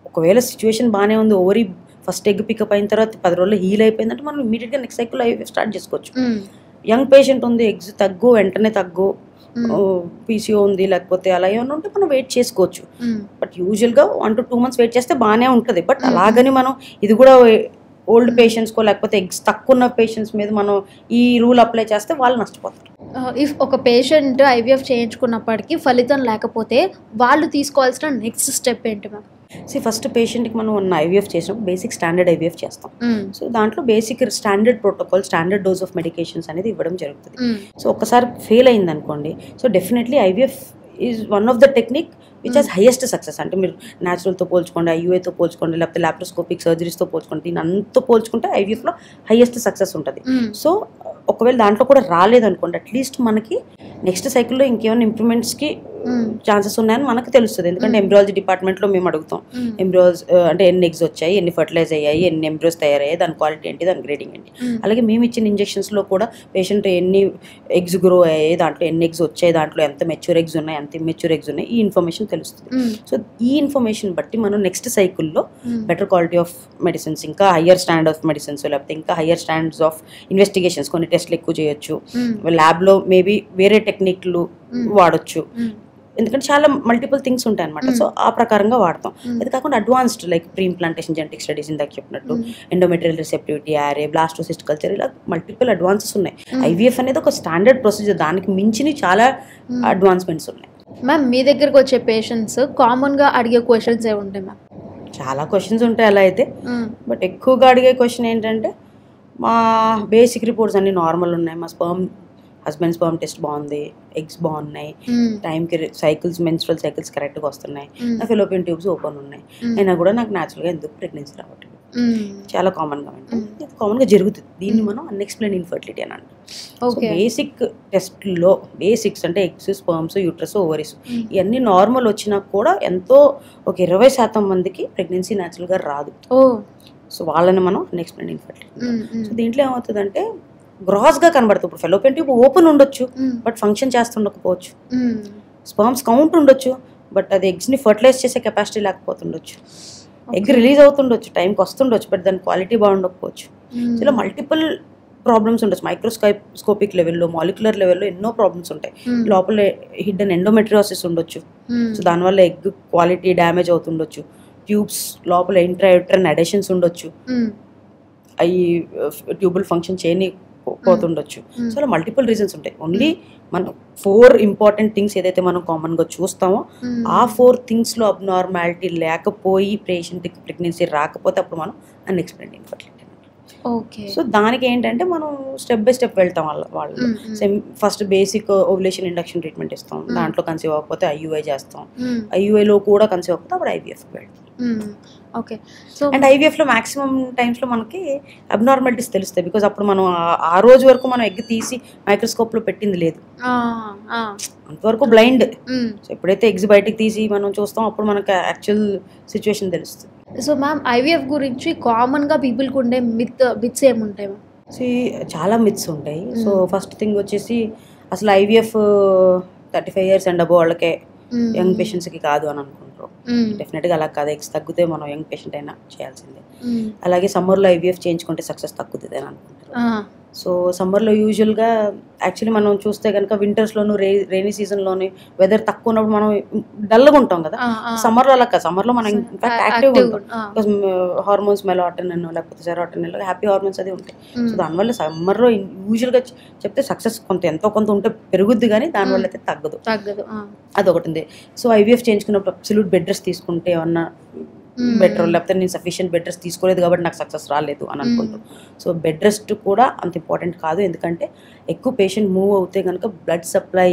ఒకవేళ సిచ్యువేషన్ బాగానే ఉంది, ఓవరీ ఫస్ట్ ఎగ్ పికప్ అయిన తర్వాత 10 రోజుల్లో హీల్ అయిపోయిందంటే మనం ఇమీడియట్గా నెక్స్ట్ సైకిల్ స్టార్ట్ చేసుకోవచ్చు. యంగ్ పేషెంట్ ఉంది, ఎగ్స్ తగ్గు వెంటనే తగ్గు, పీసీఓ ఉంది లేకపోతే అలా ఏమైనా ఉంటే మనం వెయిట్ చేసుకోవచ్చు. బట్ యూజువల్గా 1 to 2 months వెయిట్ చేస్తే బాగానే ఉంటుంది. బట్ అలాగని మనం ఇది కూడా ఓల్డ్ పేషెంట్స్కో లేకపోతే ఎగ్స్ తక్కువ ఉన్న పేషెంట్స్ మీద మనం ఈ రూల్ అప్లై చేస్తే వాళ్ళు నష్టపోతారు. ఇఫ్ ఒక పేషెంట్ ఐవీఎఫ్ చేయించుకున్నప్పటికీ ఫలితం లేకపోతే వాళ్ళు తీసుకోవాల్సిన నెక్స్ట్ స్టెప్ ఏంటి మ్యామ్? ఫస్ట్ పేషెంట్కి మనం ఐవీఎఫ్ చేసినప్పుడు బేసిక్ స్టాండర్డ్ ఐవీఎఫ్ చేస్తాం. సో దాంట్లో basic standard protocol, standard dose of medications అనేది ఇవ్వడం జరుగుతుంది. సో ఒక్కసారి ఫెయిల్ అయింది అనుకోండి, so definitely IVF is one of the technique which has highest success. అంటే మీరు న్యాచురల్తో పోల్చుకోండి, ఐయూఏతో పోల్చుకోండి, లేకపోతే లాప్రోస్కోపిక్ సర్జరీస్తో పోల్చుకోండి, దీని అంతా పోల్చుకుంటే ఐవీఎఫ్లో హైయెస్ట్ సక్సెస్ ఉంటుంది. సో ఒకవేళ దాంట్లో కూడా రాలేదనుకోండి, అట్లీస్ట్ మనకి నెక్స్ట్ సైకిల్లో ఇంకేమైనా ఇంప్రూవ్మెంట్స్కి ఛాన్సెస్ ఉన్నాయని మనకు తెలుస్తుంది. ఎందుకంటే ఎంబ్రియాలజీ డిపార్ట్మెంట్లో మేము అడుగుతాం ఎంబ్రియోస్ అంటే ఎన్ని ఎగ్స్ వచ్చాయి, ఎన్ని ఫర్టిలైజ్ అయ్యాయి, ఎన్ని ఎంబ్రియోస్ తయారయ్యాయి, దాని క్వాలిటీ ఏంటి, దాని గ్రేడింగ్ ఏంటి. అలాగే మేము ఇచ్చిన ఇంజెక్షన్స్లో కూడా పేషెంట్ ఎన్ని ఎగ్స్ గ్రో అయ్యాయి, దాంట్లో ఎన్ని ఎగ్స్ వచ్చాయి, దాంట్లో ఎంత మెచ్యూర్ ఎగ్స్ ఉన్నాయి, ఎంత ఇమ్మెచ్యూర్ ఎగ్స్ ఉన్నాయి, ఈ ఇన్ఫర్మేషన్ తెలుస్తుంది. సో ఈ ఇన్ఫర్మేషన్ బట్టి మనం నెక్స్ట్ సైకిల్లో బెటర్ క్వాలిటీ ఆఫ్ మెడిసిన్స్, ఇంకా హయ్యర్ స్టాండర్డ్ ఆఫ్ మెడిసిన్స్, లేకపోతే ఇంకా హయ్యర్ స్టాండర్డ్స్ ఆఫ్ ఇన్వెస్టిగేషన్స్, కొన్ని టెస్ట్లు ఎక్కువ చేయొచ్చు, ల్యాబ్లో మేబీ వేరే టెక్నిక్లు వాడచ్చు. ఎందుకంటే చాలా మల్టిపుల్ థింగ్స్ ఉంటాయి అనమాట. సో ఆ ప్రకారంగా వాడతాం. అది కాకుండా advanced like pre implantation genetic studies ఇందాక చెప్పినట్టు ఎండోమెట్రియల్ రిసెప్టివిటీ, యారే, బ్లాస్టోసిస్ట్ కల్చర్, ఇలా మల్టిపుల్ అడ్వాన్సెస్ ఉన్నాయి. ఐవీఎఫ్ అనేది ఒక స్టాండర్డ్ ప్రొసీజర్, దానికి మించిన చాలా అడ్వాన్స్మెంట్స్ ఉన్నాయి. మ్యామ్ మీ దగ్గరకు వచ్చే పేషెంట్స్ కామన్గా అడిగే క్వశ్చన్స్ ఏ ఉంటాయి మ్యామ్? చాలా క్వశ్చన్స్ ఉంటాయి అలా అయితే. బట్ ఎక్కువగా అడిగే క్వశ్చన్ ఏంటంటే మా బేసిక్ రిపోర్ట్స్ అన్నీ నార్మల్ ఉన్నాయి, మా హస్బెండ్ స్పర్మ్ టెస్ట్ బాగుంది, ఎగ్స్ బాగున్నాయి, టైంకి సైకిల్స్ మెన్స్ట్రల్ సైకిల్స్ కరెక్ట్గా వస్తున్నాయి, నా ఫెలోపియన్ ట్యూబ్స్ ఓపెన్ ఉన్నాయి, అయినా కూడా నాకు న్యాచురల్గా ఎందుకు ప్రెగ్నెన్సీ రావట్లేదు. చాలా కామన్గా ఉంటుంది, ఇది కామన్గా జరుగుతుంది. దీన్ని మనం అన్ఎక్స్ప్లెయిన్ ఇన్ఫర్టిలిటీ అని అంటాం. సో బేసిక్ టెస్ట్లో బేసిక్స్ అంటే ఎగ్స్, స్పర్మ్స్, యూట్రస్, ఓవరీస్ ఇవన్నీ నార్మల్ వచ్చినా కూడా ఎంతో ఒక 20% మందికి ప్రెగ్నెన్సీ న్యాచురల్గా రాదు. సో వాళ్ళని మనం అన్ఎక్స్ప్లెయిన్ ఇన్ఫర్టిలిటీ. సో దీంట్లో ఏమవుతుందంటే గ్రాస్గా కనబడుతుంది. ఇప్పుడు ఫెలోపియన్ ట్యూబ్ ఓపెన్ ఉండొచ్చు బట్ ఫంక్షన్ చేస్తుండకపోవచ్చు, స్పర్మ్స్ కౌంట్ ఉండొచ్చు బట్ అది ఎగ్స్ని ఫర్టిలైజ్ చేసే కెపాసిటీ లేకపోతుండొచ్చు, ఎగ్ రిలీజ్ అవుతుండొచ్చు, టైంకి వస్తుండొచ్చు బట్ దాని క్వాలిటీ బాగుండకపోవచ్చు. ఇలా మల్టిపుల్ ప్రాబ్లమ్స్ ఉండొచ్చు. మైక్రోస్కోపిక్ లెవెల్లో, మాలిక్యులర్ లెవెల్లో ఎన్నో ప్రాబ్లమ్స్ ఉంటాయి. లోపల హిడ్డెన్ ఎండోమెట్రియోసిస్ ఉండొచ్చు, సో దానివల్ల ఎగ్ క్వాలిటీ డ్యామేజ్ అవుతుండొచ్చు, ట్యూబ్స్ లోపల ఇంట్రాయూట్రైన్ అడెషన్స్ ఉండొచ్చు, అవి ట్యూబుల్ ఫంక్షన్ చేయని పోతుండొచ్చు. సో అలా మల్టిపుల్ రీజన్స్ ఉంటాయి. ఓన్లీ మనం 4 ఇంపార్టెంట్ థింగ్స్ ఏదైతే మనం కామన్గా చూస్తామో ఆ 4 థింగ్స్లో అబ్నార్మాలిటీ లేకపోయి పేషెంట్కి ప్రెగ్నెన్సీ రాకపోతే అప్పుడు మనం అన్ఎక్స్ప్లెయిన్డ్ ఇన్ఫర్టిలిటీ. సో దానికి ఏంటంటే మనం స్టెప్ బై స్టెప్ వెళ్తాం. వాళ్ళు first basic ovulation induction treatment ఇస్తాం, దాంట్లో కన్సీవ్ అవ్వకపోతే ఐయుఐ చేస్తాం, ఐయుఐలో కూడా కన్సీవ్ అవ్వకపోతే అప్పుడు ఐవీఎఫ్కి వెళ్తాం. ఓకే. సో అండ్ ఐవీఎఫ్లో మ్యాక్సిమం టైమ్స్లో మనకి అబ్నార్మాలిటీస్ తెలుస్తాయి. బికాజ్ అప్పుడు మనం ఆ రోజు వరకు మనం ఎగ్ తీసి మైక్రోస్కోప్లో పెట్టింది లేదు, అంతవరకు బ్లైండ్. సో ఎప్పుడైతే ఎగ్స్ బయటకు తీసి మనం చూస్తాం అప్పుడు మనకి యాక్చువల్ సిచ్యువేషన్ తెలుస్తుంది. సో మ్యామ్ ఐవీఎఫ్ గురించి కామన్గా పీపుల్కి ఉండే మిత్స్ ఏముంటాయి మ్యామ్? చాలా మిత్స్ ఉంటాయి. సో ఫస్ట్ థింగ్ వచ్చేసి అసలు ఐవీఎఫ్ 35 years అండ్ అబోవ్ వాళ్ళకే యంగ్ పేషెంట్స్కి కాదు అని అనుకుంటారు. డెఫినెట్గా అలా కాదు, ఎగ్స్ తగ్గితే మనం యంగ్ పేషెంట్ అయినా చేయాల్సిందే. అలాగే సమ్మర్లో ఐవీఎఫ్ చేయించుకుంటే సక్సెస్ తగ్గుతుంది అని అనుకుంటారు. సో సమ్మర్లో యూజువల్గా యాక్చువల్లీ మనం చూస్తే కనుక వింటర్స్లోను రైనీ సీజన్లోని వెదర్ తక్కువ ఉన్నప్పుడు మనం డల్గా ఉంటాం కదా. సమ్మర్లో అలా కాదు, సమ్మర్లో మనం ఇన్ఫాక్ట్ యాక్టివ్గా ఉంటాం. బికాస్ హార్మోన్స్ మెలాటోనిన్ అనో లేకపోతే సెరోటోనిన్ హ్యాపీ హార్మోన్స్ అది ఉంటాయి. సో దానివల్ల సమ్మర్లో యూజువల్గా చెప్తే సక్సెస్ ఎంతో కొంత ఉంటే పెరుగుద్ది కానీ దానివల్ల అయితే తగ్గదు. అదొకటి ఉంది. సో ఐవీఎఫ్ చేయించుకున్నప్పుడు అబ్సల్యూట్ బెడ్ రెస్ట్ తీసుకుంటే ఏమన్నా బెటర్, లేకపోతే నేను సఫిషియెంట్ బెడ్ రెస్ట్ తీసుకోలేదు కాబట్టి నాకు సక్సెస్ రాలేదు అని అనుకుంటాం. సో బెడ్ రెస్ట్ కూడా అంత ఇంపార్టెంట్ కాదు, ఎందుకంటే ఎక్కువ పేషెంట్ మూవ్ అవుతే కనుక బ్లడ్ సప్లై,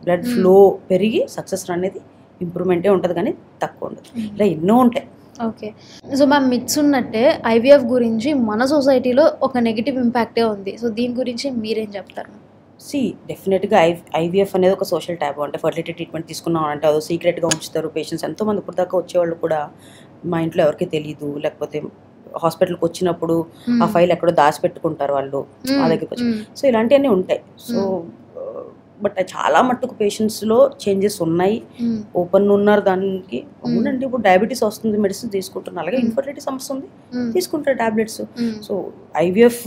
బ్లడ్ ఫ్లో పెరిగి సక్సెస్ అనేది ఇంప్రూవ్మెంటే ఉంటుంది కానీ తక్కువ ఉండదు. ఇలా ఎన్నో ఉంటాయి. ఓకే. సో మ్యామ్ మిత్స్ ఉన్నట్టే ఐవీఎఫ్ గురించి మన సొసైటీలో ఒక నెగిటివ్ ఇంపాక్టే ఉంది. సో దీని గురించి మీరేం చెప్తారు? డెఫినెట్గా ఐవీఎఫ్ అనేది ఒక సోషల్ ట్యాబు. అంటే ఫర్టిలిటీ ట్రీట్మెంట్ తీసుకున్నాం అంటే అదో సీక్రెట్గా ఉంచుతారు పేషెంట్స్. ఎంతోమంది ఇప్పుడు దాకా వచ్చేవాళ్ళు కూడా మా ఇంట్లో ఎవరికి తెలియదు, లేకపోతే హాస్పిటల్కి వచ్చినప్పుడు ఆ ఫైల్ ఎక్కడో దాచిపెట్టుకుంటారు వాళ్ళు మా దగ్గరికి వచ్చి. సో ఇలాంటివన్నీ ఉంటాయి. సో బట్ చాలా మట్టుకు పేషెంట్స్లో చేంజెస్ ఉన్నాయి, ఓపెన్ ఉన్నారు దానికి. అవునండి, ఇప్పుడు డయాబెటీస్ వస్తుంది, మెడిసిన్ తీసుకుంటున్నారు, అలాగే ఇన్ఫర్టిలిటీ సమస్య ఉంది, తీసుకుంటారు టాబ్లెట్స్. సో ఐవీఎఫ్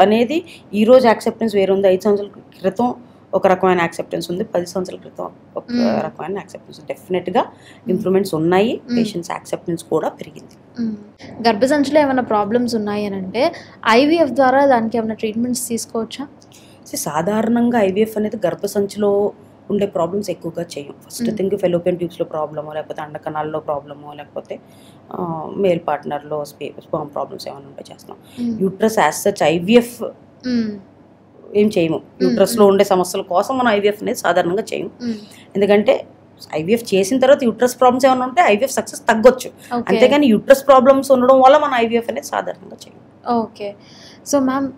అనేది ఈరోజు యాక్సెప్టెన్స్ వేరే ఉంది, 5 సంవత్సరాల క్రితం ఒక రకమైన యాక్సెప్టెన్స్ ఉంది, 10 సంవత్సరాల క్రితం ఒక రకమైన యాక్సెప్టెన్స్. డెఫినెట్గా ఇంప్రూవ్మెంట్స్ ఉన్నాయి, పేషెంట్స్ యాక్సెప్టెన్స్ కూడా పెరిగింది. గర్భసంచిలో ఏమైనా ప్రాబ్లమ్స్ ఉన్నాయి అని అంటే ఐవీఎఫ్ ద్వారా దానికి ఏమైనా ట్రీట్మెంట్స్ తీసుకోవచ్చా? సాధారణంగా ఐవీఎఫ్ అనేది గర్భసంచిలో ఉండే ప్రాబ్లమ్స్ ఎక్కువగా చేయం. ఫస్ట్ థింగ్ ఫెలోపియన్ ట్యూబ్స్లో ప్రాబ్లమో, లేకపోతే అండకణాల్లో ప్రాబ్లమో, లేకపోతే మేల్ పార్ట్నర్లో స్పర్మ్ ప్రాబ్లమ్స్ ఏమైనా ఉంటే చేస్తాం. యూట్రస్ యాజ్ సచ్ ఐవీఎఫ్ ఏం చేయము. యూట్రస్లో ఉండే సమస్యల కోసం మనం ఐవీఎఫ్ అనేది సాధారణంగా చేయము. ఎందుకంటే ఐవీఎఫ్ చేసిన తర్వాత యూట్రస్ ప్రాబ్లమ్స్ ఏమైనా ఉంటే ఐవీఎఫ్ సక్సెస్ తగ్గొచ్చు, అంతేగాని యూట్రస్ ప్రాబ్లమ్స్ ఉండడం వల్ల మనం ఐవీఎఫ్ అనేది సాధారణంగా చేయము. Okay. So ma'am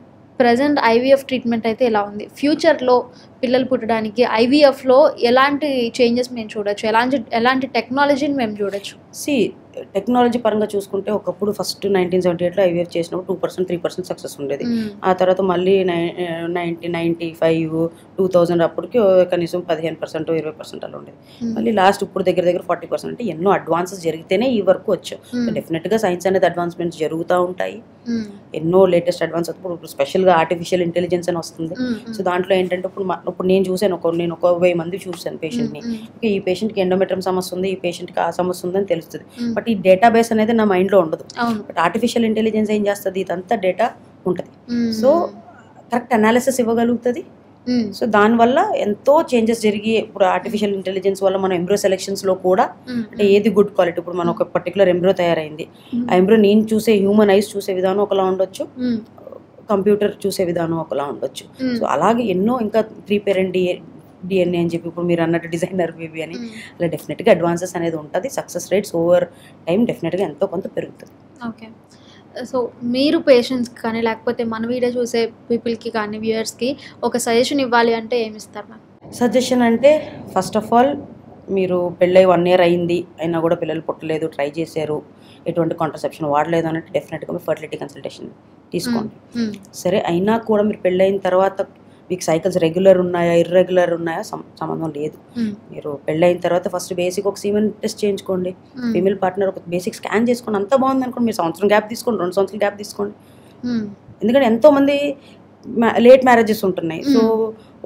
present IVF treatment అయితే ఎలా ఉంది? ఫ్యూచర్లో పిల్లలు పుట్టడానికి ఐవీఎఫ్లో ఎలాంటి చేంజెస్ మేము చూడొచ్చు? ఎలాంటి టెక్నాలజీని మేము చూడొచ్చు? టెక్నాలజీ పరంగా చూసుకుంటే ఒకప్పుడు ఫస్ట్ 1978లో ఐవీఎఫ్ చేసినప్పుడు 2% 3% సక్సెస్ ఉండేది. ఆ తర్వాత మళ్ళీ 1995 2000 అప్పటికి కనీసం 15% 20% అలా ఉండేది. మళ్ళీ లాస్ట్ ఇప్పుడు దగ్గర 40%. అంటే ఎన్నో అడ్వాన్సెస్ జరిగితేనే ఈ వరకు వచ్చాం. డెఫినెట్గా సైన్స్ అనేది అడ్వాన్స్మెంట్స్ జరుగుతూ ఉంటాయి. ఎన్నో లేటెస్ట్ అడ్వాన్స్ ఇప్పుడు స్పెషల్గా ఆర్టిఫిషియల్ ఇంటెలిజెన్స్ అని వస్తుంది. సో దాంట్లో ఏంటంటే ఇప్పుడు నేను చూసాను, నేను ఒక 1000 మంది చూసాను పేషెంట్ని. ఓకే, ఈ పేషెంట్కి ఎండోమెట్రియం సమస్య ఉంది, ఈ పేషెంట్కి ఆ సమస్య ఉందని తెలుస్తుంది. బట్ ఈ డేటాబేస్ అనేది నా మైండ్లో ఉండదు. బట్ ఆర్టిఫిషియల్ ఇంటెలిజెన్స్ ఏం చేస్తుంది, ఇదంతా డేటా ఉంటుంది. సో కరెక్ట్ అనాలిసిస్ ఇవ్వగలుగుతుంది. సో దానివల్ల ఎంతో చేంజెస్ జరిగి ఇప్పుడు ఆర్టిఫిషియల్ ఇంటెలిజెన్స్ వల్ల మనం ఎంబ్రో సెలెక్షన్స్లో కూడా అంటే ఏది గుడ్ క్వాలిటీ, ఇప్పుడు మనం ఒక పర్టికులర్ ఎంబ్రో తయారైంది, ఆ ఎంబ్రో నేను చూసే హ్యూమన్ ఐస్ చూసే విధానం ఒకలా ఉండొచ్చు, కంప్యూటర్ చూసే విధానం ఒకలా ఉండొచ్చు. సో అలాగే ఎన్నో ఇంకా 3 పేరెంట్ డిఎన్ఏ అని చెప్పి ఇప్పుడు మీరు అన్నట్టు డిజైనర్ బేబీ అని అలా డెఫినెట్గా అడ్వాన్సెస్ అనేది ఉంటుంది. సక్సెస్ రేట్స్ ఓవర్ టైం డెఫినెట్గా ఎంతో కొంత పెరుగుతుంది. ఓకే, సో మీరు పేషెంట్స్కి కానీ లేకపోతే మన వీడియో చూసే పీపుల్కి కానీ వ్యూయర్స్కి ఒక సజెషన్ ఇవ్వాలి అంటే ఏమి ఇస్తారు మ్యామ్? సజెషన్ అంటే ఫస్ట్ ఆఫ్ ఆల్ మీరు పెళ్ళై 1 year అయింది అయినా కూడా పిల్లలు పుట్టలేదు, ట్రై చేశారు, ఎటువంటి కాంట్రసెప్షన్ వాడలేదు అన్నట్టు డెఫినెట్గా మీరు ఫర్టిలిటీ కన్సల్టేషన్ తీసుకోండి. సరే అయినా కూడా మీరు పెళ్ళైన తర్వాత మీకు సైకిల్స్ రెగ్యులర్ ఉన్నాయా ఇర్రెగ్యులర్ ఉన్నాయా సంబంధం లేదు. మీరు పెళ్ళైన తర్వాత ఫస్ట్ బేసిక్ ఒక సీమెన్ టెస్ట్ చేయించుకోండి, ఫీమేల్ పార్ట్నర్ ఒక బేసిక్ స్కాన్ చేసుకోండి. అంతా బాగుంది అనుకోండి, మీరు సంవత్సరం గ్యాప్ తీసుకోండి, 2 సంవత్సరాలు గ్యాప్ తీసుకోండి. ఎందుకంటే ఎంతోమంది లేట్ మ్యారేజెస్ ఉంటున్నాయి. సో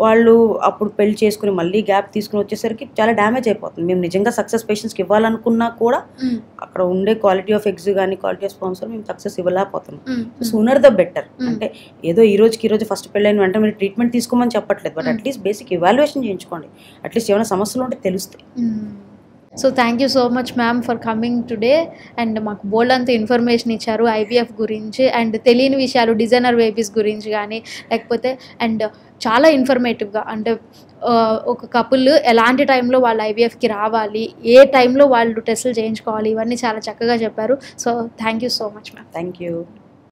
వాళ్ళు అప్పుడు పెళ్లి చేసుకుని మళ్ళీ గ్యాప్ తీసుకుని వచ్చేసరికి చాలా డ్యామేజ్ అయిపోతుంది. మేము నిజంగా సక్సెస్ పేషెంట్స్కి ఇవ్వాలనుకున్నా కూడా అక్కడ ఉండే క్వాలిటీ ఆఫ్ ఎగ్స్ కానీ క్వాలిటీ ఆఫ్ స్పర్మ్స్ మేము సక్సెస్ ఇవ్వలేకపోతున్నాం. Sooner the better. అంటే ఏదో ఈ రోజు ఫస్ట్ పెళ్ళైన వెంటనే మీరు ట్రీట్మెంట్ తీసుకోమని చెప్పట్లేదు, బట్ అట్లీస్ట్ బేసిక్ ఇవాల్యుయేషన్ చేయించుకోండి. అట్లీస్ట్ ఏమైనా సమస్యలు ఉంటే తెలుస్తాయి. So thank you so much ma'am for coming today and మాకు బోల్డ్ అంత ఇన్ఫర్మేషన్ ఇచ్చారు ఐవీఎఫ్ గురించి అండ్ తెలియని విషయాలు డిజైనర్ బేబీస్ గురించి కానీ లేకపోతే అండ్ చాలా ఇన్ఫర్మేటివ్గా అంటే ఒక కపుల్ ఎలాంటి టైంలో వాళ్ళు ఐవీఎఫ్కి రావాలి, ఏ టైంలో వాళ్ళు టెస్టులు చేయించుకోవాలి, ఇవన్నీ చాలా చక్కగా చెప్పారు. So thank you so much ma'am. Thank you.